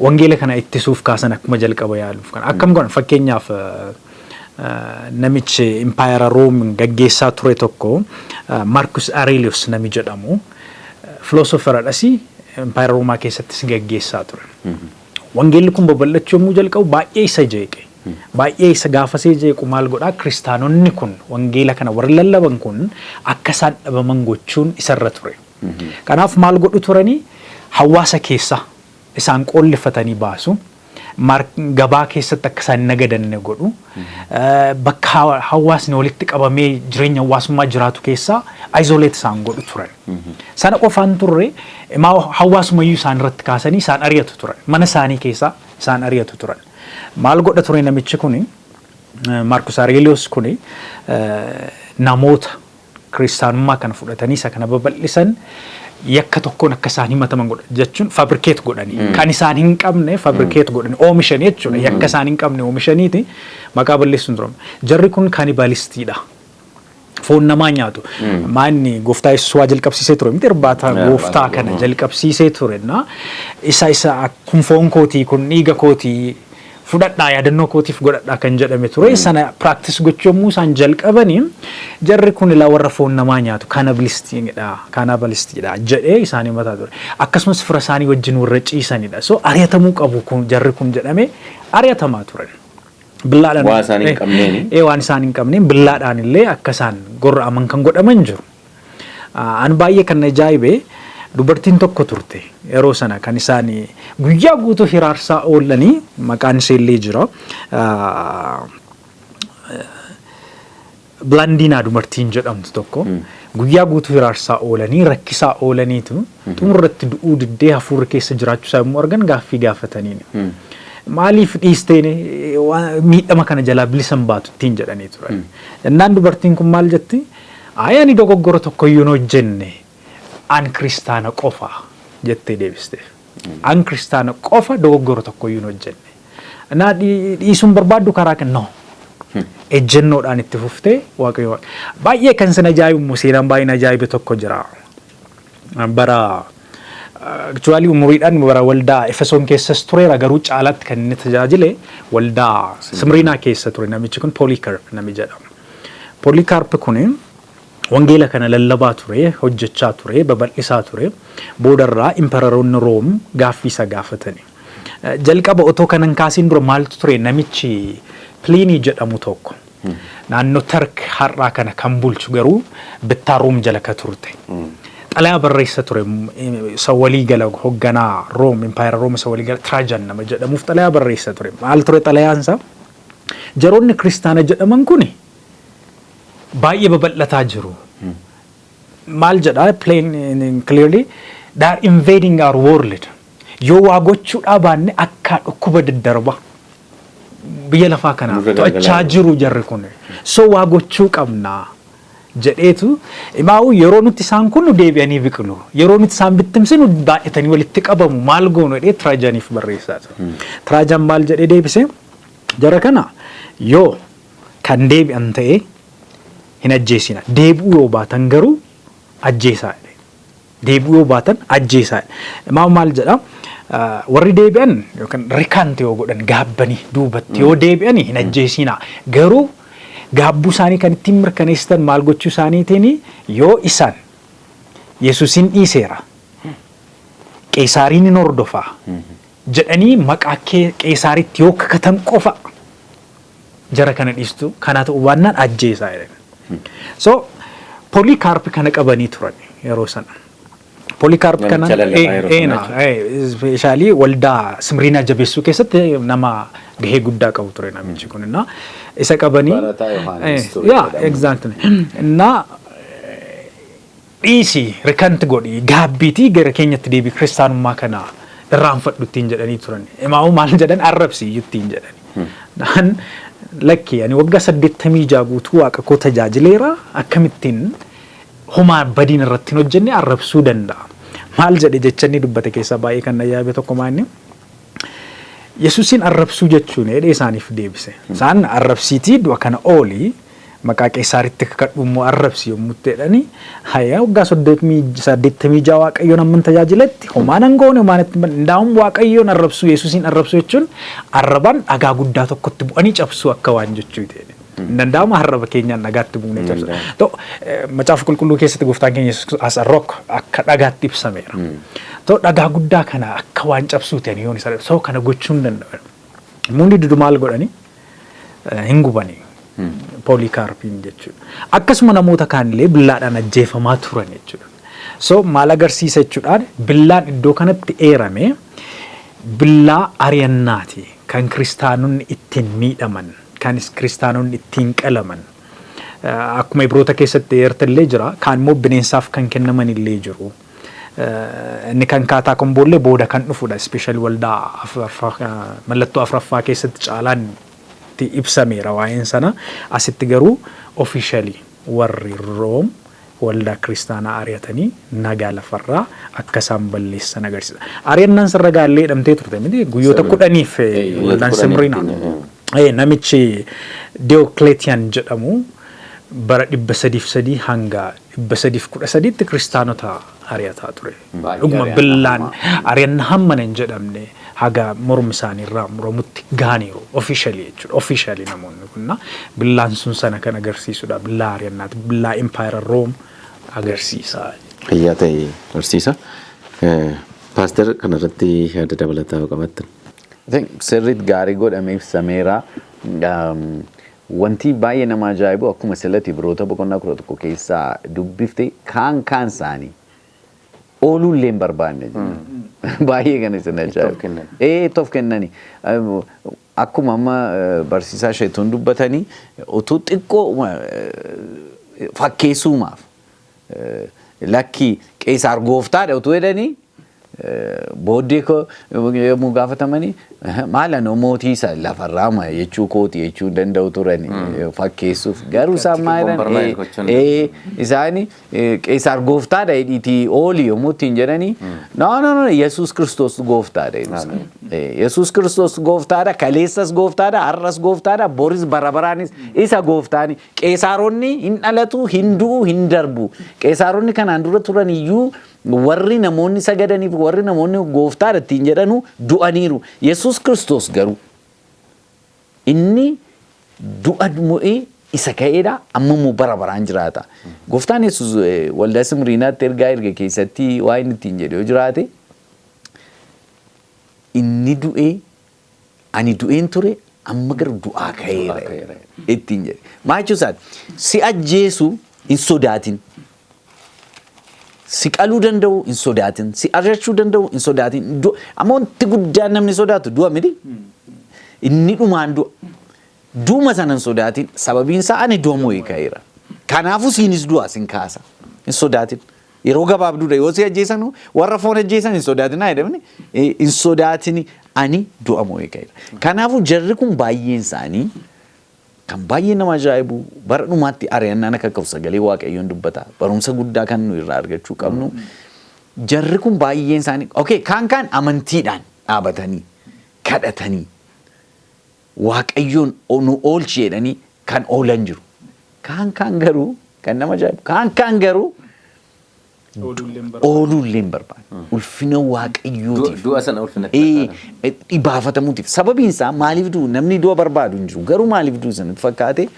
wangeela kana ittisuuf kaasan akkuma jalqaba yaaluuf kana akkam godhan fakkeenyaaf namichi impeera Room gaggeessaa ture tokko Marcus Aurelius nami jedhamu filoosoferadhasi impeera Roomaa keessattis gaggeessaa ture. Wangeelli kun babal'achuu yommuu jalqabu baay'ee isa jeeqe. Baay'ee isa gaafasee jeequ maal godhaa kiristaanonni kun wangeela kana warri lallaban kun akka isaan dhabaman gochuun isarra ture. Kanaaf maal godhu turanii hawaasa keessa isaan qoollefatanii baasu. Gabaa keessatti akka isaan nagadanne godhu. Bakka hawaasni walitti qabamee jireenya hawaasummaa jiraatu keessaa isolate isaan godhu turan. Sana qofaan turre hawaasumayyuu isaan irratti kaasanii isaan ari'atu turan. Mana isaanii keessaa isaan ari'atu turan. Maal godha ture namichi kuni Marcus Aurelius kuni namoota kiristaanummaa kana fudhatanii isa kana babal'isan yakka tokkoon akka isaan himataman godha jechuun fabricate godhanii kan isaan hin qabne fabricate godhanii oomishanii jechuudha yakka isaan hin qabne oomishaniiti maqaa balleessuun ture. Jarri kun kanibalistiidha. Foon namaa nyaatu. Maanni gooftaa Yesuus waa jalqabsiisee ture miti irbaata gooftaa kana jalqabsiisee ture na isa kun foon kootii kun dhiiga kootii fudhadhaa yaadannoo kootiif godhadhaa kan jedhame ture sana practice gochuu yommuu isaan jalqabanii jarri kun ilaa warra foon namaa nyaatu kanibalistiidha jedhee isaan himataa ture. Akkasumas fira isaanii wajjin warra ciisanidha. So ari'atamuu qabu kun jarri kun jedhame ari'atamaa turan. Billaadhaan waan isaan hin qabneen waan isaan hin qabneen billaadhaan illee akka isaan gorra'aman kan godhaman jiru. An baay'ee kan ajaa'ibe dubartiin tokko turte yeroo sana kan isaan guyyaa guutuu hiraarsaa oolanii maqaan ishee illee jira. Blandinaa dubartiin jedhamtu tokko guyyaa guutuu hiraarsaa oolanii rakkisaa oolaniitu xumurratti du'uu diddee hafuurri keessa jiraachuu isaa yommuu argan gaaffii gaafataniini. Maaliif dhiisteen miidhama kana jalaa bilisan baatu ittiin jedhanii turan. Jennaan dubartiin kun maal jetti? Ani dogoggora tokkoyyuu hin hojjenne an kiristaana qofa jettee deebiste. An kiristaana qofa dogoggora tokkoyyuu hin hojjenne. Naa dhiisuun barbaaddu karaa kan no. Ejjennoodhaan itti fuftee waaqayyo baay'ee kan sin ajaa'ibu seenaan baay'een ajaa'ibe tokko jira. Bara actually umuriidhaan bara waldaa Efesoon keessas tureera garuu caalaatti kan inni tajaajile waldaa Simriinaa keessa ture namichi kun Polycarp nami jedhama. Polycarp kun wangeela kana lallabaa ture hojjechaa ture babal'isaa ture boodarraa impeeraroonni Room gaaffii isa gaafatani. Jalqaba otoo kanan kaasiin dura maaltu ture namichi Plinii jedhamu tokko naannoo Turk har'aa kana kan bulchu garuu bittaa Room jala ka turte. Xalayaa barreessa ture isa walii gala hoogganaa Room impeera Room isa walii gala Trajan nama jedhamuuf xalayaa barreessa ture. Maal ture xalayaansa? Jaroonni kiristaana jedhaman kuni baay'ee babal'ataa jiru. Maal jedhaa plain clearly they are invading our world. Yoo waa gochuudhaa baanne akka dhukkuba daddarba biyya lafaa kanaaf to'achaa jiru jarri kun. So waa gochuu qabnaa. Jedheetu imaa'u yeroo nuti isaan kun deebi'anii biqilu yeroo nuti isaan bittimsinu baay'atanii walitti qabamu maal goonu jedhee Traajaniif barreessaa ture. Traajaan maal jedhee deebise jara kana yoo kan deebi'an ta'e hin ajjeesina deebi'uu yoo baatan garuu ajjeesaa deebi'uu yoo baatan ajjeesaa. Imaa'u maal jedha warri deebi'an yookaan rikaanti yoo godhan gaabbanii duubatti yoo deebi'an hin ajjeesina garuu gaabbuu isaanii kan ittiin mirkaneessitan maal gochuu isaaniitiin yoo isaan Yesuusin dhiiseera Qeesaariin hin hordofaa jedhanii maqaa Qeesaaritti yoo kakatan qofa jara kana dhiistu kana ta'uu baannaan ajjeesaa jedhan. So Polycarp kana qabanii turan yeroo sana. Polycarp kana especially waldaa Simriinaa jabeessuu keessatti nama gahee guddaa qabu ture namichi kun na isa qabanii exactly na dhiisi rikanti godhi gaabbiitii gara keenyatti deebi kiristaanummaa kana irraanfadhu ittiin jedhanii turan. Imaa'u maal jedhan arrabsi ittiin jedhani. Naan lakki ani waggaa 86 guutuu waaqa koo tajaajileera akkamittiin homaa badiin irratti hin hojjenne arrabsuu danda'a. Maal jedhe jechanii dubbate keessa baay'ee kan ajaa'ibe tokko maanni Yesuusin arrabsuu jechuun jedhee isaaniif deebise. Isaan arrabsiitii du'a kana oolii maqaa Qeesaaritti kakadhu immoo arrabsi yommuu ta'edhani hayya waggaa 86 Waaqayyoon amman tajaajiletti homaan hangoone homaanatti ndaa'um Waaqayyoon arrabsuu Yesuusin arrabsuu jechuun arrabaan dhagaa guddaa tokkotti bu'anii cabsuu akka waan jechuu ta'e. Danda'ama harraba keenyaan dhagaatti buunee cabsu. Macaafa qulqulluu keessatti gooftaan keenya as a rock akka dhagaatti ibsameera. Dhagaa guddaa kana akka waan cabsuu ta'an yoon isa so kana gochuu hin danda'an. Mundi dudu maal godhani hin gubani. Pooliikaarpiin jechuudha. Akkasuma namoota kaanillee billaadhaan ajjeefamaa turan jechuudha. So maal agarsiisa jechuudhaan billaan iddoo kanatti eerame billaa ari'annaati kan kiristaanonni ittiin miidhaman. Kan kiristaanonni ittiin qalaman akkuma Ibroota keessatti eertallee jira kan immoo bineensaaf kan kennaman illee jiru inni kan kaataa kan boollee booda kan dhufudha especially waldaa mallattoo afuraffaa keessatti caalaan ibsameera waa'een sana asitti garuu officially warri Room waldaa kiristaanaa ari'atanii nagaa lafarraa akka isaan balleessan agarsiisa. Ari'annaan sirra gaallee hidhamtee turte miti guyyoota 10f waldaan Simriinaa. Namichi Diocletian jedhamu bara 303 hanga 313tti kiristaanota ari'ataa ture. Dhuguma billaan ari'annaa hammana hin jedhamne haga mormi isaanii irraa muramutti gaaniiru officially jechuudha. Officially namoonni kunna billaan sun sana kan agarsiisudha. Billaa ari'annaati. Billaa Empire Rome agarsiisa. Fayyaa ta'e agarsiisa. Paaster kanarratti yaada dabalataa qabattan. Sirriitti gaarii godhamee ibsameera. Wanti baay'ee nama ajaa'ibu akkuma sillatti Ibroota boqonnaa 11 keessaa dubbifte kaan isaanii ooluullee hin barbaanne. Baay'ee kan isin ajaa'ibu. Toof kennani. Akkuma amma barsiisaa sheetuun dubbatanii utuu xiqqoo fakkeessuumaaf lakki Qeesaar gooftaadha utuu jedhanii booddee ko yommuu gaafatamanii maala no mootii isa lafarraa jechuu kooti jechuu danda'u turan fakkeessuuf garuu isaan maalan isaani Qeesaar gooftaadha jedhiitii oolii yommuu ittiin jedhanii no Yesuus Kiristoos gooftaadha Yesuus Kiristoos gooftaadha kaleessas gooftaadha har'as gooftaadha boris barabaraanis isa gooftaani Qeesaaronni hin dhalatu hin du'u hin darbu Qeesaaronni kanaan dura turan iyyuu warri namoonni sagadaniif warri namoonni gooftaadha ittiin jedhanu du'aniiru. Yesuus Kiristoos garuu inni du'a mo'ee isa ka'eedha amma immoo bara baraan jiraata. Gooftaan Yesuus waldaa Simriinaatti erga keessatti waa inni ittiin jedhe yoo jiraate inni du'ee ani du'een ture amma garuu du'aa ka'eera ittiin jedhe. Maal jechuusaati si ajjeesu hin sodaatin. Si qaluu danda'u hin sodaatin. Si arrachuu danda'u hin sodaatin. Amma wanti guddaan namni sodaatu du'a miti. Inni dhumaan du'a. Duuma sana hin sodaatin. Sababiin isaa ani du'a mo'ee ka'eera. Kanaafuu siinis du'a sin kaasa. Hin sodaatin. Yeroo gabaabduudha yoo si ajjeesanu warra foon ajjeesan hin sodaatinaa jedhamni. Hin sodaatin ani du'a mo'ee ka'eera. Kanaafuu jarri kun baay'een isaanii kan baay'ee nama ajaa'ibu bara dhumaatti ari'annaan akka qabu sagalee Waaqayyoon dubbata. Barumsa guddaa kan nu irraa argachuu qabnu. Jarri kun baay'een isaanii kaan amantiidhaan dhaabatanii kadhatanii Waaqayyoon nu oolchi jedhanii kan oolan jiru. Kaan garuu kan nama ajaa'ibu kaan garuu ooluullee hin barbaadu. Ulfina Waaqayyootiif. Du'a sana ulfina dhibaafatamuutiif. Sababiin isaa maaliif du'u namni du'a barbaadu hin jiru. Garuu maaliif du'u sanatti fakkaate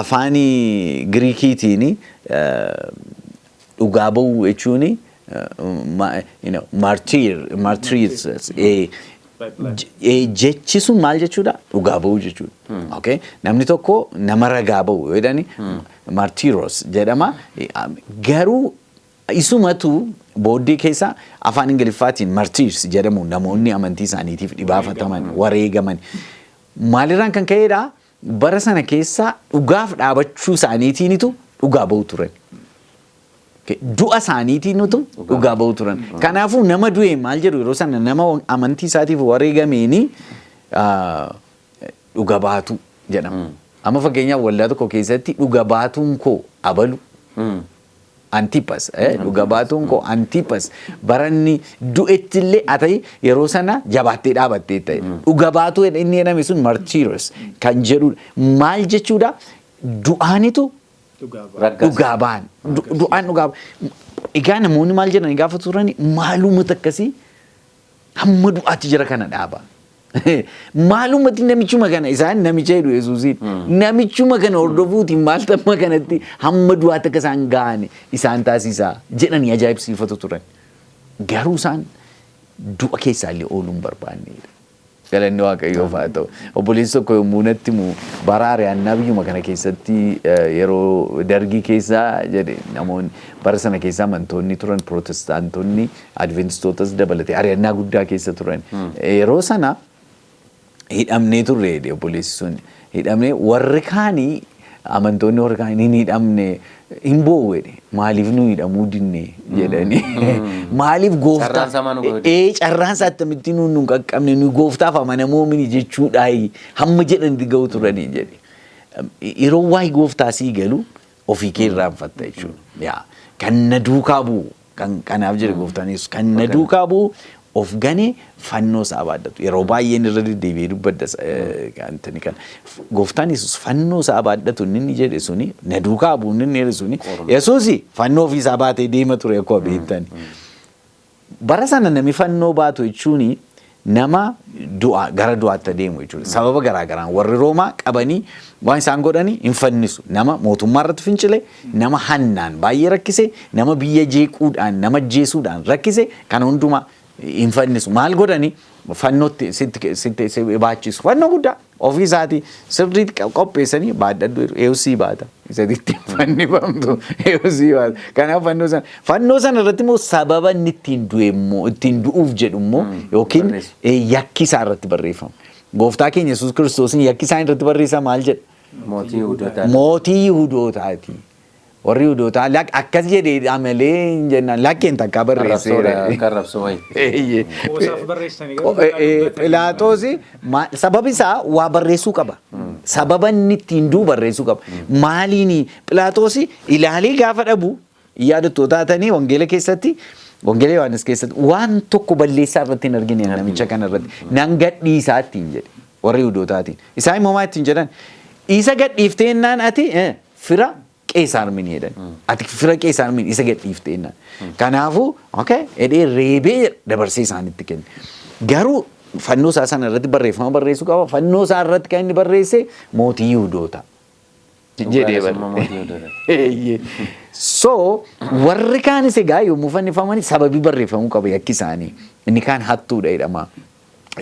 afaani Giriikiitiin dhugaa ba'uu jechuun martirs jechi sun maal jechuudha? Dhugaa ba'uu jechuudha. Namni tokko nama ragaa ba'u yoo jedhani martiros jedhama. Garuu isumatu booddee keessa afaan Ingiliffaatiin martirs jedhamu namoonni amantii isaaniitiif dhibaafataman wareegaman. Maalirraan kan ka'edha? Bara sana keessa dhugaaf dhaabachuu isaaniitiinitu dhugaa ba'u turan. Du'a isaaniitiinutu dhugaa ba'u turan. Kanaafuu nama du'e maal jedhu yeroo sana nama amantii isaatiif wareegameeni dhuga baatu jedhama. Amma fakkeenyaaf waldaa tokko keessatti dhuga baatuun koo abalu Antipas, dhuga baatuun koo Antipas baranni du'ettillee atai yeroo sana jabattee dhaabattee ta'e. Dhuga baatuu inni jedhame sun martyrs kan jedhu maal jechuudha? Du'aanitu dhugaa ba'an. Du'aan dhugaa egaa namoonni maal jedhan gaafa turani maalummaa akkasii hamma du'aatti jira kana dhaaba. Maalumatti namichuma kana isaan namicha jedhu Yesuusiin namichuma kana hordofuutiin maal tamma kanatti hamma du'aatti akka isaan ga'an isaan taasisaa jedhanii ajaa'ibsiifatu turan. Garuu isaan du'a keessaallee ooluun barbaannedha. Galanni Waaqayyoof haa ta'u. Obboleessi tokko yommuu natti himu bara ari'annaa biyyuma kana keessatti yeroo dargii keessaa jedhe namoonni bara sana keessa amantoonni turan Pirootestaantonni Adventistootas dabalatee ari'annaa guddaa keessa turan. Yeroo sana hidhamnee turre obboleessi sun hidhamnee warri kaanii amantoonni warri kaanii ni hidhamne hin boowwedhe maaliif nu hidhamuu dinne jedhanii maaliif gooftaa carraan isaa attamitti nu qaqqabne nu gooftaaf amanamoo mini jechuudha hamma jedhanitti ga'u turanii jedhe yeroo waa'ee gooftaa sii galu ofii kee irraanfatta jechuudha kan na duukaa bu'u kanaaf jedhe gooftaan Yesuus kan na duukaa bu'u of ganee fannoo isaa baaddatu yeroo baay'een irra deddeebi'ee dubbadda kan gooftaan Yesuus fannoo isaa baaddatu inni jedhe suni na duukaa bu'u inni jedhe suni Yesuus fannoo ofii isaa baatee deema ture akkuma beektan bara sana namni fannoo baatu jechuun nama du'a gara du'aatti deemu jechuudha sababa garaagaraan warri Roomaa qabanii waan isaan godhanii hin fannisu nama mootummaa irratti fincile nama hannaan baay'ee rakkise nama biyya jeequudhaan nama jeesuudhaan rakkise kana hundumaa hin fannisu maal godhanii fannootti sitti baachisu fannoo guddaa ofii isaatii sirriitti qopheessanii baaddaddu eewusii baata isatti fannifamtu eewusii baata kanaaf fannoo sana irratti immoo sababa inni ittiin du'e immoo ittiin du'uuf jedhu immoo yookiin yakki isaa irratti barreeffama gooftaa keenya Yesuus Kiristoosiin yakki isaa irratti barreessa maal jedha mootii Yihuudootaati. Warri Yihuudootaa akkas jedhee malee jennaan lakkeen takka barreesseera. Phiilaaxoos sababi isaa waa barreessuu qaba. Sababa inni ittiin du'u barreessuu qaba. Maaliin Phiilaaxoos ilaalee gaafa dhabu yaadattoo taatanii wangeela keessatti wangeela Yohaannis keessatti waan tokko balleessaa irratti hin argine namicha kana irratti nan gadhiisaa ittiin jedhe warri Yihuudootaatiin. Isaan immoo maal ittiin jedhan isa gadhiiftee jennaan ati fira Qeesaar min jedhan ati fira Qeesaar min isa gadhiiftee jennaan. Kanaafuu edhee reebee dabarsee isaanitti kenne. Garuu fannoo isaa sana irratti barreeffama barreessuu qaba. Fannoo isaa irratti kan inni barreesse mootii Yihuudoota jedhee barreesse. So warri kaanis egaa yommuu fannifamani sababii barreeffamuu qaba yakki isaanii. Inni kaan hattuudha jedhama.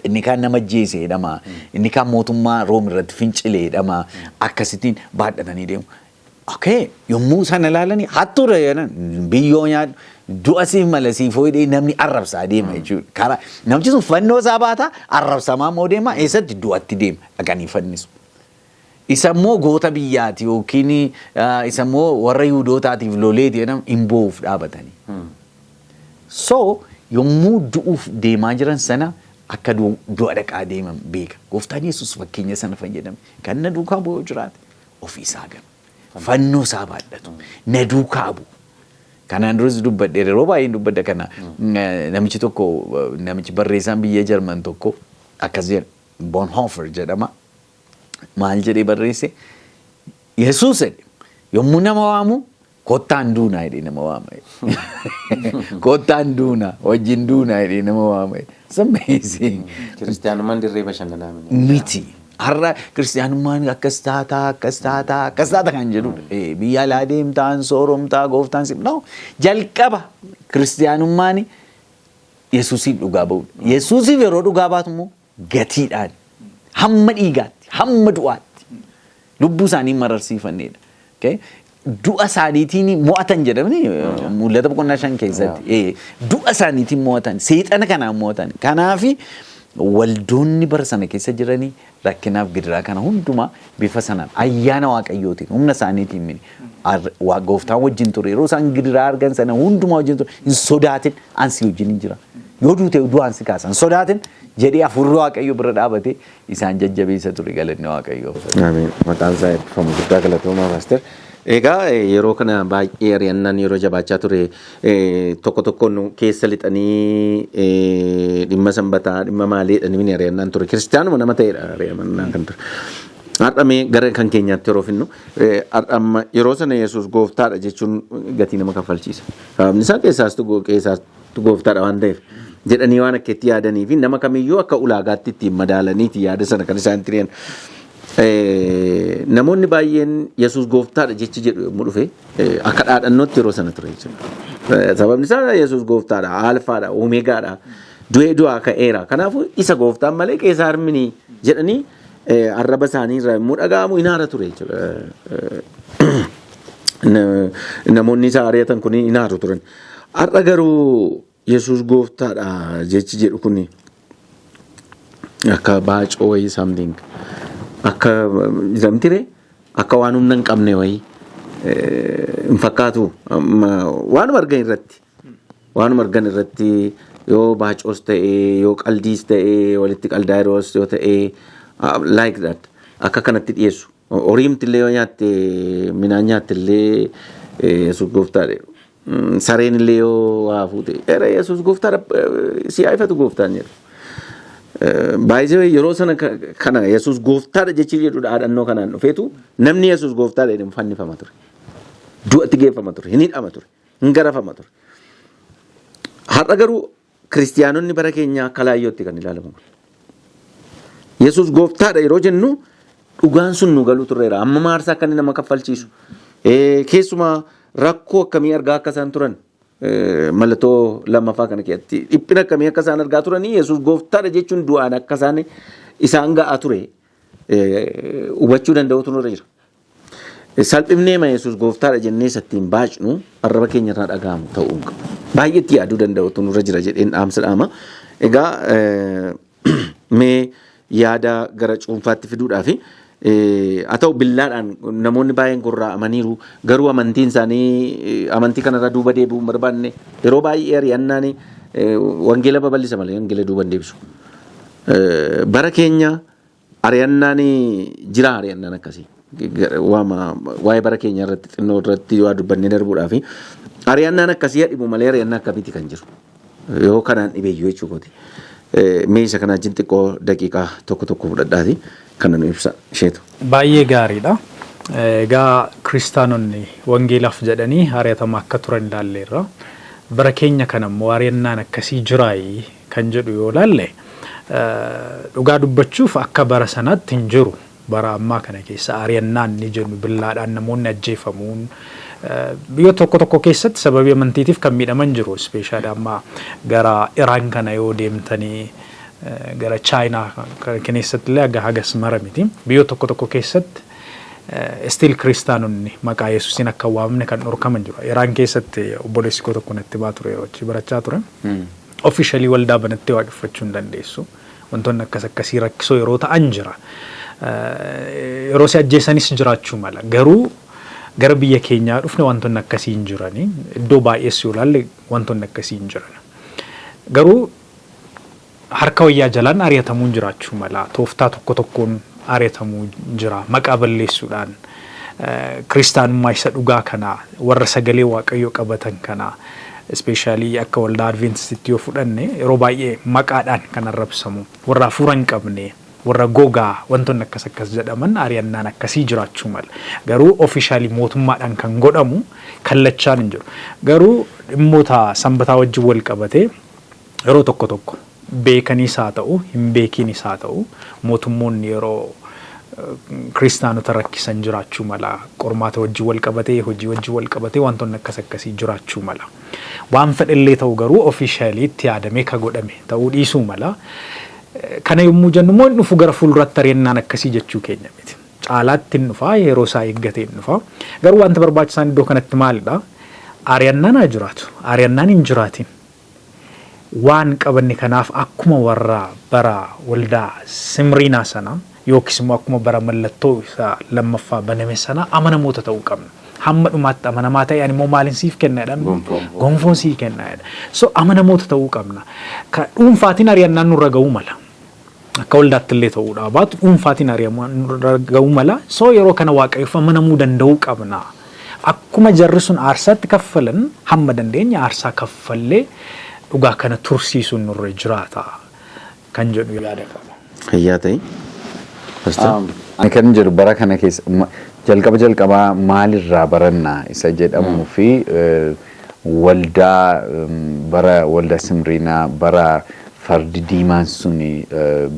Inni kaan nama jeese jedhama. Inni kaan mootummaa Room irratti fincile jedhama. Akkasittiin baadhatanii deemu. Yommuu sana ilaalanii hattuudha jedhan biyyoo nyaadhu du'a siif mala siif hoydhee namni arrabsaa deema jechuudha. Karaa namichi sun fannoo isaa baata arrabsamaa immoo deema eessatti du'atti deema dhaqanii fannisu. Isa immoo goota biyyaati yookiin isa immoo warra Yihuudootaatiif loleeti jedhamu hin boo'uuf dhaabatanii. So yommuu du'uuf deemaa jiran sana akka du'a dhaqaa deeman beeka. Gooftaan Yesuus fakkeenya sana fayyadame kan na duukaa bu'uu jiraate ofii isaa gama. Fannoo isaa baadhatu na duukaa bu'u. Kanaan duras dubbadhe yeroo baay'ee dubbadha kana namichi tokko namichi barreessaan biyya Jarman tokko akkas jedha Bonhoeffer jedhama. Maal jedhee barreesse Yesuus yommuu nama waamu kottaan duunaa jedhee nama waama. Kottaan duunaa wajjin duunaa jedhee nama waama. Sammeessi. Kiristaanummaan dirree bashannanaa miti. Har'a kiristaanummaan akkas taata kan jedhudha. Biyya alaa deemtaan sooromtaa gooftaan si no jalqaba kiristaanummaan Yesuusiif dhugaa ba'udha. Yesuusiif yeroo dhugaa baatu immoo gatiidhaan hamma dhiigaatti hamma du'aatti lubbuu isaanii mararsiifannedha. Du'a isaaniitiin mo'atan jedhamni mul'ata boqonnaa 5 keessatti du'a isaaniitiin mo'atan seexana kanaan mo'atan. Kanaafi waldoonni bara sana keessa jiranii rakkinaaf gidiraa kana hundumaa bifa sanaan ayyaana waaqayyootiin humna isaaniitiin mini gooftaan wajjin ture yeroo isaan gidiraa argan sana hundumaa wajjin ture hin sodaatin ansi wajjin hin jira yoo duute du'aan si kaasa hin sodaatin jedhee hafuurri waaqayyoo bira dhaabate isaan jajjabeessa ture galanni waaqayyoo. Amiin. Maqaan isaa eebbifamu guddaa galatoomaa paaster. Egaa yeroo kana baay'ee ari'annaan yeroo jabaachaa ture tokko tokkoon keessa lixanii dhimma sanbataa dhimma maaliidhaan ni ari'annaan ture kiristaanuma nama ta'edha ari'annaan kan ture. Har'amee gara kan keenyaatti yeroo finnu har'amma yeroo sana Yesuus gooftaadha jechuun gatii nama kaffalchiisa. Sababni isaa keessaastu gooftaadha waan ta'eef jedhanii waan akka itti yaadanii fi nama kamiyyuu akka ulaagaatti ittiin madaalaniiti yaada sana kan isaan tiriyan. Namoonni baay'een Yesuus gooftaadha jechi jedhu yommuu dhufe akka dhaadhannootti yeroo sana ture jechuudha. Sababni isaa Yesuus gooftaadha, alfaadha, omeegaadha, du'aa ka'eera. Kanaafuu isa gooftaan malee Qeesaar miti jedhanii arraba isaanii irraa yommuu dhaga'amu inaara ture jechuudha. Namoonni isa ari'atan kun inaaru turan. Har'a garuu Yesuus gooftaadha jechi jedhu kun akka baacoo wayii something. Akka jedhamtire akka waan humna hin qabne wayii hin fakkaatu waanuma argan irratti yoo baacoos ta'ee yoo qaldiis ta'ee walitti qaldaa yeroos yoo ta'ee like that akka kanatti dhiyeessu horiimti illee yoo nyaatte midhaan nyaatte illee Yesuus gooftaadha sareen illee yoo waa fuute Yesuus gooftaadha si'aayifatu gooftaan jedhu. Baay'ee yeroo sana kana Yesuus gooftaadha jechi jedhu dhaadhannoo kanaan dhufeetu namni Yesuus gooftaadha jedhamu fannifama ture. Du'atti geeffama ture, hin hidhama ture, hin garafama ture. Har'a garuu kiristiyaanonni bara keenyaa akka laayyootti kan ilaalamu. Yesuus gooftaadha yeroo jennu dhugaan sun nu galuu turreera. Amma maarsaa akka inni nama kaffalchiisu. Keessumaa rakkoo akkamii argaa akka isaan turan. Mallattoo lammaffaa kana keessatti dhiphina akkamii akka isaan argaa turanii Yesuus gooftaadha jechuun du'aan akka isaan ga'aa ture hubachuu danda'utu nurra jira. Salphifnee Yesuus gooftaadha jennee isattiin baacnu arraba keenya irraa dhaga'amu ta'uu qaba. Baay'eetti yaaduu danda'utu nurra jira jedheen dhaamsa dhaama. Egaa mee yaada gara cuunfaatti fiduudhaafi haa ta'u billaadhaan namoonni baay'een gurraa amaniiru garuu amantiin isaanii amantii kanarra duuba deebi'uu hin barbaanne yeroo baay'ee ari'annaan wangeela babal'isa malee wangeela duuba hin deebisu. Bara keenya ari'annaan jira ari'annaan akkasii waa'ee bara keenya irratti xinnoo irratti waa dubbannee darbuudhaaf ari'annaan akkasii dhibu malee ari'annaan akkamitti kan jiru yoo kanaan dhibeeyyuu jechuukooti. Meeshaa kana wajjin xiqqoo daqiiqaa tokko fudhadhaati. Kana nu ibsa isheetu. Baay'ee gaariidha. Egaa kiristaanonni wangeelaaf jedhanii ari'atamaa akka turan ilaalleerra. Bara keenya kana immoo ari'annaan akkasii jiraayi kan jedhu yoo ilaalle dhugaa dubbachuuf akka bara sanaatti hin jiru. Bara ammaa kana keessa ari'annaan ni jennu billaadhaan namoonni ajjeefamuun biyya tokko keessatti sababii amantiitiif kan miidhaman jiru. Ispeeshaali amma gara Iraan kana yoo deemtanii gara Chaayinaa keessatti illee hagas mara miti. Biyya tokko keessatti still kiristaanonni maqaa Yesuusiin akka waamne kan dhorkaman jiru. Iraan keessatti obboleessi koo tokko natti baa ture yeroo achi barachaa ture. Officially waldaa banattee waaqeffachuu hin dandeessu. Wantoonni akkasii rakkisoo yeroo ta'an jira. Yeroo si ajjeesanis jiraachuu mala. Garuu gara biyya keenyaa dhufne wantoonni akkasii hin jirani. Iddoo baay'ees yoo ilaalle wantoonni akkasii hin jiran. Garuu harka wayyaa jalaan ari'atamuun jiraachuu mala. Tooftaa tokkoon ari'atamuu jira. Maqaa balleessuudhaan kiristaanummaa isa dhugaa kana warra sagalee waaqayyoo qabatan kana especially akka waldaa Adventistitti yoo fudhanne yeroo baay'ee maqaadhaan kan arrabsamu warra hafuura hin qabne warra gogaa wantoonni akkas jedhaman ari'annaan akkasii jiraachuu mala. Garuu officially mootummaadhaan kan godhamu kallachaan hin jiru. Garuu dhimmoota sanbataa wajjin wal qabatee yeroo tokko beekaniis haa ta'u hin beekinis haa ta'u mootummoonni yeroo kiristaanota rakkisan jiraachuu mala. Qormaata wajjin wal qabatee hojii wajjin wal qabatee wantoonni akkasii jiraachuu mala. Waan fedhallee ta'u garuu officially itti yaadamee ka godhame ta'uu dhiisuu mala. Kana yommuu jennu immoo dhufu gara fuulduratti ari'annaan akkasii jechuu keenya miti. Caalaatti hin dhufaa yeroo isaa eeggatee hin dhufaa. Garuu wanta barbaachisaan iddoo kanatti maalidha? Ari'annaan haa jiraatu. Ari'annaan hin jiraatin. Waan qabanne kanaaf akkuma warra bara waldaa Simriinaa sana yookiis immoo akkuma bara mallattoo isaa lammaffaa baname sana amanamoota ta'uu qabna. Hamma dhumaatti amanamaa ta'e ani immoo maaliin siif kennaadhaan gonfoon siif kennaadha. So amanamoota ta'uu qabna. Ka dhuunfaatiin ari'annaan nurra ga'uu mala. Akka waldaatti illee ta'uu dhabaatu dhuunfaatiin ari'annaan nurra ga'uu mala. So yeroo kana waaqayyoof amanamuu danda'uu qabna. akkuma jarri sun aarsaatti kaffalan hamma dandeenya aarsaa kaffallee dhugaa kana tursiisuun nurra jiraata kan jedhu yaada qaba. Hayyaa ta'e. Ani kan jiru bara kana keessa jalqabaa maalirraa barannaa isa jedhamuu fi waldaa simriinaa bara fardi diimaan sun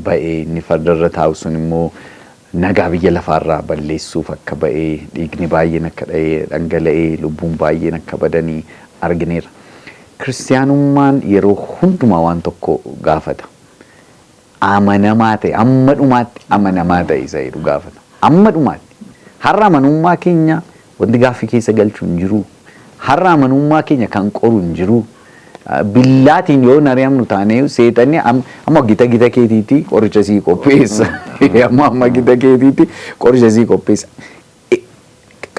ba'ee inni fardarra taa'u sun immoo nagaa biyya lafaarraa balleessuuf akka ba'ee dhiigni baay'een akka dhangala'ee lubbuun baay'een akka badanii argineera. Kiristaanummaan yeroo hundumaa waan tokko gaafata. Amanamaa ta'e amma dhumaatti amanamaa ta'e isa jedhu gaafata. Amma dhumaatti har'a amanummaa keenya wanti gaaffii keessa galchu hin jiru. Har'a amanummaa keenya kan qoru hin jiru. Billaatiin yoo nari'amnu taanee seexanni amma gita keetiitti qoricha sii qopheessa. Amma gita keetiitti qoricha sii qopheessa.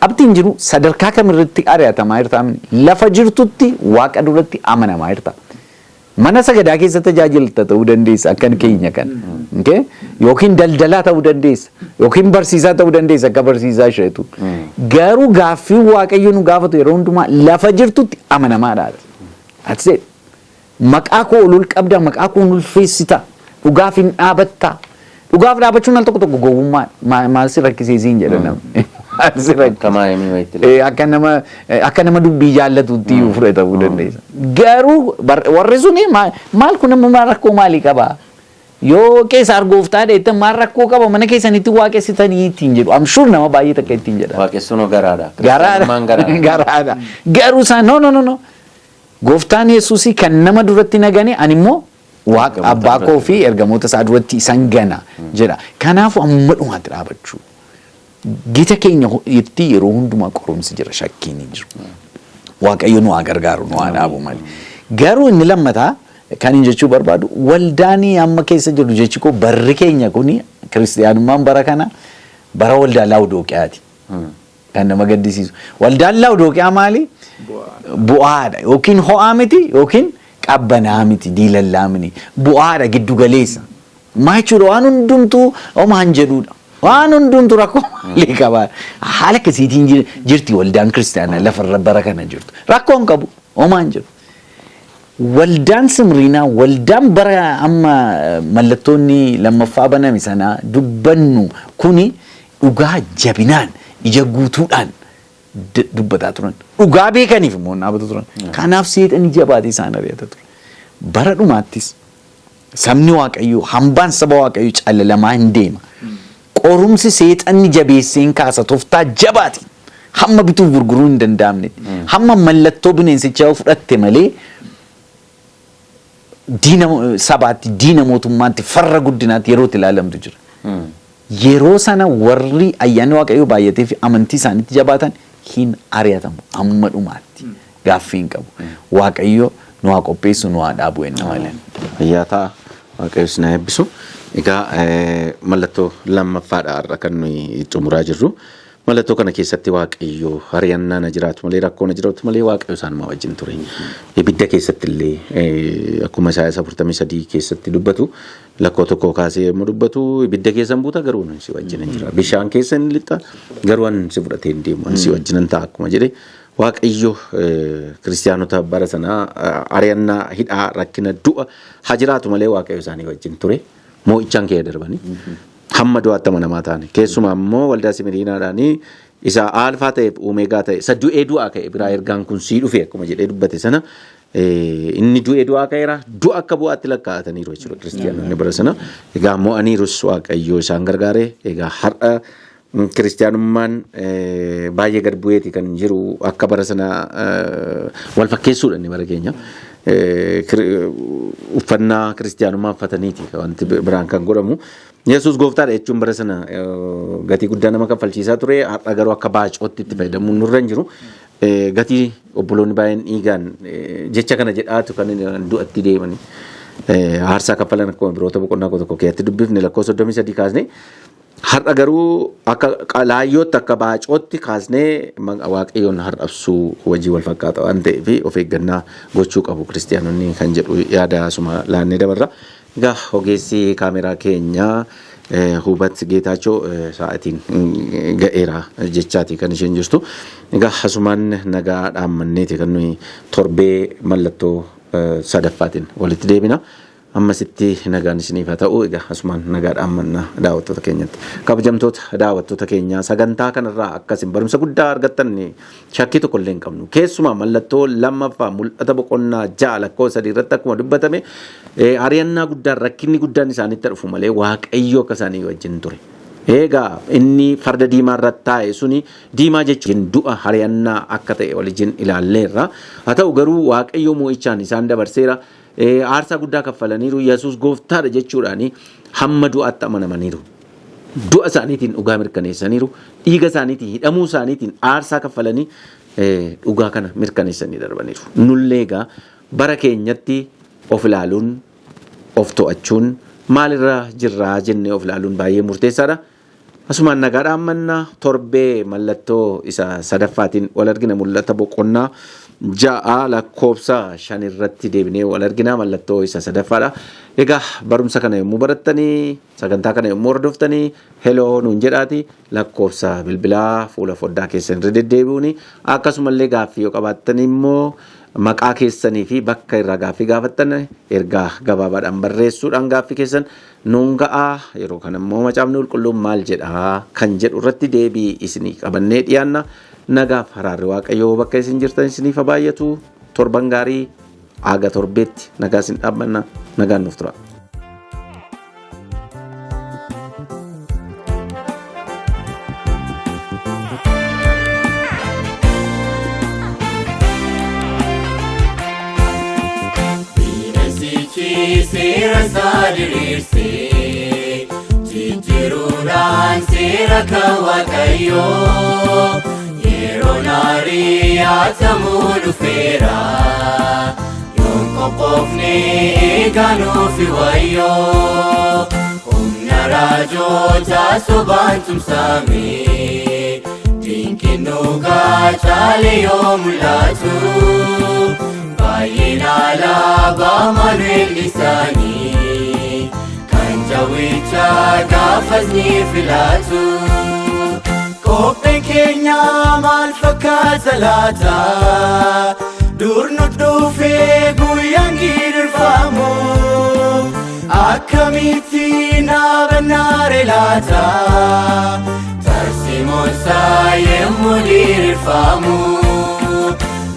Qabxiin jiru sadarkaa kamirratti ari'atamaa jirta lafa jirtutti waaqa duratti amanamaa jirta. Mana sagadaa keessa tajaajilta ta'uu dandeessa akkan keenya kan. Yookiin daldalaa ta'uu dandeessa. Yookiin barsiisaa ta'uu dandeessa akka barsiisaa isheetu. Garuu gaaffii waaqayyo nu gaafatu yeroo hundumaa lafa jirtutti amanamaadha. That's it. Maqaa koo olul qabda, maqaa koo ulfeessita, dhugaaf hin dhaabatta. Dhugaaf dhaabachuun al tokko gowwummaa maal si rakkisiisiin jedha namni. Akka nama dubbii jaallatutti fudhatamuu dandeessa. Garuu warri suni maal kun amma rakkoo maalii qaba? Yoo keessa argooftaa dheettan maal rakkoo qaba mana keessanitti waaqessitanii ittiin jedhu. Amshuur nama baay'ee takka ittiin jedha. Waaqessuun garaadha. Garaadha. Garuu isaan no. Gooftaan Yesuusii kan nama duratti nagane ani immoo waaqa abbaa koo fi ergamoota isaa duratti isan gana jedha. Kanaafuu amma dhumaatti dhaabachuu. Gita keenya itti yeroo hundumaa qorumsi jira shakkiin hin jiru. Waaqayyo nu haa gargaaru nu haa dhaabu malee. Garuu inni lammataa kan hin jechuu barbaadu waldaanii amma keessa jiru jechi koo barri keenya kuni kiristaanummaan bara kana bara waldaa Laawudooqiyaati. Kan nama gaddisiisu. Waldaan Laawudooqiyaa maali? Bu'aadha yookiin ho'aa miti yookiin qabbanaa miti diilallaa miti bu'aadha giddu galeessa. Maa jechuudha waan hundumtuu homaan jedhuudha. Waan hundumtuu rakkoo maalii qaba. Haala akkasiitiin jirti waldaan kiristaanaa lafarra bara kana jirtu. Rakkoon qabu homaan jedhu. Waldaan simriinaa waldaan bara amma mallattoonni lammaffaa baname sanaa dubbannu kuni dhugaa jabinaan ija guutuudhaan dubbataa turan. Dhugaa beekaniif immoo dhaabatu turan. Kanaaf seexanni jabaatee isaan ari'ata ture. Bara dhumaattis sabni waaqayyoo hambaan saba waaqayyoo callalamaa hin deema. Qorumsi seexanni jabeesseen kaasa tooftaa jabaati. Hamma bituuf gurguruu hin danda'amne. Hamma mallattoo bineensichaa fudhatte malee diina sabaatti diina mootummaatti farra guddinaatti yerootti ilaalamtu jira. Yeroo sana warri ayyaanni waaqayyoo baay'atee fi amantii isaaniitti jabaatan hin ari'atamu amma dhumaatti gaaffii hin qabu. Waaqayyo nu haa qopheessu nu haa dhaabu enna malee. Ayyaata waaqayyo sinaa eebbisu. Egaa mallattoo lammaffaadha har'a kan nuyi xumuraa jirru. Mallattoo kana keessatti waaqayyo ari'annaa na jiraatu malee rakkoo na jiraatu malee waaqayyo isaanuma wajjin ture. Ibidda keessatti illee akkuma Isaayaas 43 keessatti dubbatu lakkoo tokko kaasee yommuu dubbatu ibidda keessan buuta garuu si wajjin hin jira. Bishaan keessan lixa garuu an si fudhatee hin deemu si wajjin hin ta'a akkuma jedhe waaqayyo kiristaanota bara sanaa ari'annaa hidhaa rakkina du'a haa jiraatu malee waaqayyo isaanii wajjin ture. Moo'ichaan kee darbanii hamma du'aatti amanamaa ta'an keessumaa immoo waldaa simiriinaadhaanii isa aalfaa ta'e uumeegaa ta'e isa du'ee du'aa ka'e biraa ergaan kun sii dhufe akkuma jedhee dubbate sana inni du'ee du'aa ka'eera du'a akka bu'aatti lakkaa'ataniiru jechuudha kiristaanonni bara sana egaa mo'aniirus waaqayyoo isaan gargaare egaa har'a kiristaanummaan baay'ee gad bu'eeti kan jiru akka bara sana wal fakkeessuudha inni bara keenya. Uffannaa kiristaanummaa uffataniiti wanti biraan kan godhamu. Yesuus gooftaadha jechuun bara sana gatii guddaa nama kaffalchiisaa ture. Har'a garuu akka baacootti itti fayyadamuun nurra hin jiru. Gatii obboloonni baay'een dhiigaan jecha kana jedhaatu kan du'atti deemanii. Aarsaa kaffalan akkuma biroota boqonnaa tokko keessatti dubbifne lakkoofsa 33 kaasne. Har'a garuu akka laayyootti akka baacootti kaasnee waaqayyoon har'absuu wajjii wal fakkaata waan ta'eef of eeggannaa gochuu qabu kiristaanonni kan jedhu yaada asuma laannee dabarra. Egaa ogeessi kaameraa keenyaa hubat geetaachoo sa'aatiin ga'eera jechaati kan isheen jirtu. Egaa asumaan nagaa dhaammanneeti kan nuyi torbee mallattoo sadaffaatiin walitti deebina. Ammasitti nagaan isiniif haa ta'u. Egaa asumaan nagaa dhaammanna daawwattoota keenyatti. Kabajamtoota daawwattoota keenyaa sagantaa kanarraa akkasiin barumsa guddaa argattan shakkii tokko illee hin qabnu. Keessumaa mallattoo lammaffaa mul'ata boqonnaa 6 lakkoofsa 3 irratti akkuma dubbatame ari'annaa guddaan rakkinni guddaan isaanitti dhufu malee Waaqayyo akka isaanii wajjin ture. Egaa inni farda diimaa irratti taa'e suni diimaa jechuun du'a ari'annaa akka ta'e waliin ilaalleerra. Haa ta'u garuu Waaqayyo moo'ichaan isaan dabarseera. Aarsaa guddaa kaffalaniiru. Yesuus gooftaadha jechuudhaani hamma du'aatti amanamaniiru. Du'a isaaniitiin dhugaa mirkaneessaniiru. Dhiiga isaaniitiin hidhamuu isaaniitiin aarsaa kaffalanii dhugaa kana mirkaneessanii darbaniiru. Nullee egaa bara keenyatti of ilaaluun of to'achuun maalirra jirraa jennee of ilaaluun baay'ee murteessaadha. Asumaan nagaa dhaammanna torbee mallattoo isa sadaffaatiin wal argina mul'ata boqonnaa 6 lakkoofsa 5 irratti deebinee wal argina mallattoo isa sadaffaadha. Egaa barumsa kana yommuu barattanii sagantaa kana yommuu hordoftanii heloo nuun jedhaati lakkoofsa bilbilaa fuula foddaa keessan irra deddeebi'uuni akkasumallee gaaffii yoo qabaattan immoo maqaa keessanii fi bakka irraa gaaffii gaafattan ergaa gabaabaadhaan barreessuudhaan gaaffii keessan nuun ga'aa. Yeroo kana immoo macaafni qulqulluun maal jedhaa kan jedhu irratti deebii isinii qabannee dhiyaanna. Nagaaf araarri Waaqayyoo bakka isin jirtan isiniif haa baay'atu. Torban gaarii aga torbeetti nagaa isin dhaabbanna. Nagaan nuuf tura. Sera sadirse Jinjiruudhaan seera kan Waaqayyoo yeroo naarii haatamuu dhufeera yoon qophoofne eeganuufi wayyoo humna raajota sobaan tumsame dinqiin dhugaa caale yoo mul'atu baay'een alaabaa manuel isaanii kan jawwicha gaafas ni filatu. Qopheen keenya maal fakkaata laata dur nuti dhufee guyyaan gidirfamu akkamitti naabannaare laata tarsiimoon isaa yemmuu gidirfamu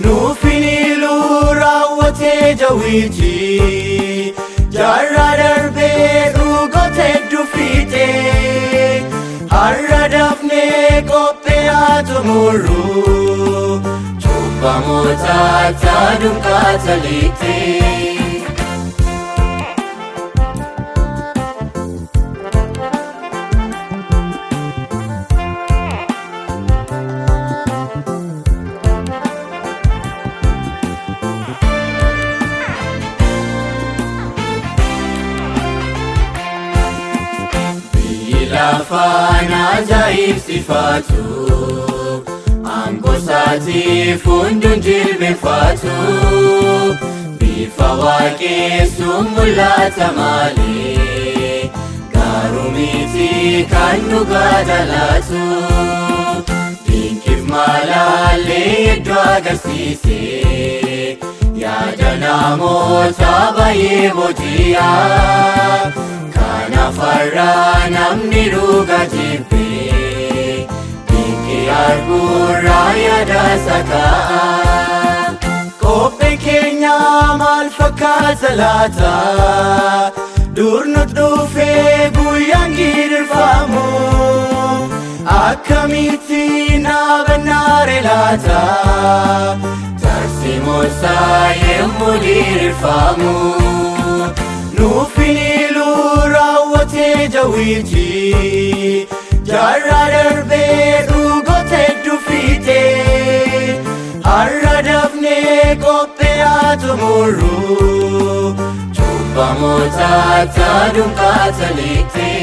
nuufin iluu raawwatee jawwichi jaarraa darbee dhugoota hedduu fiixee har'a dafnee qophee'aa xumurru cubbamoota taadunqaa taliitee. Lafaan ajaa'ibsiifatu aangosaatiif hunduun jilbeeffatu bifa waaqessuun mul'ata malee garuu miti kan dhugaa jaalatu dinqiif malaallee iddoo agarsiise yaada namoota baay'ee booji'aa. Nafarraa namni dhugaa jibbee dinqii arguurraa yaada sakaa. Qopheen keenya maal fakkaata laata dur nuti dhufee guyyaan gidirfamu akkamitti naabannaare laata tarsiimoon isaa yemmuu gidirfamu nuufin iluu raawwatee jawwichi jaarraa darbee dhugoota hedduu fiixee har'a dafnee qophee'aa xumurru cubbamoota taadunqaa taliitee.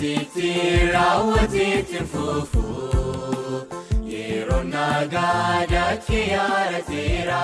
asitti raawwateetti fufu yeroo nagaa dachee yaadateera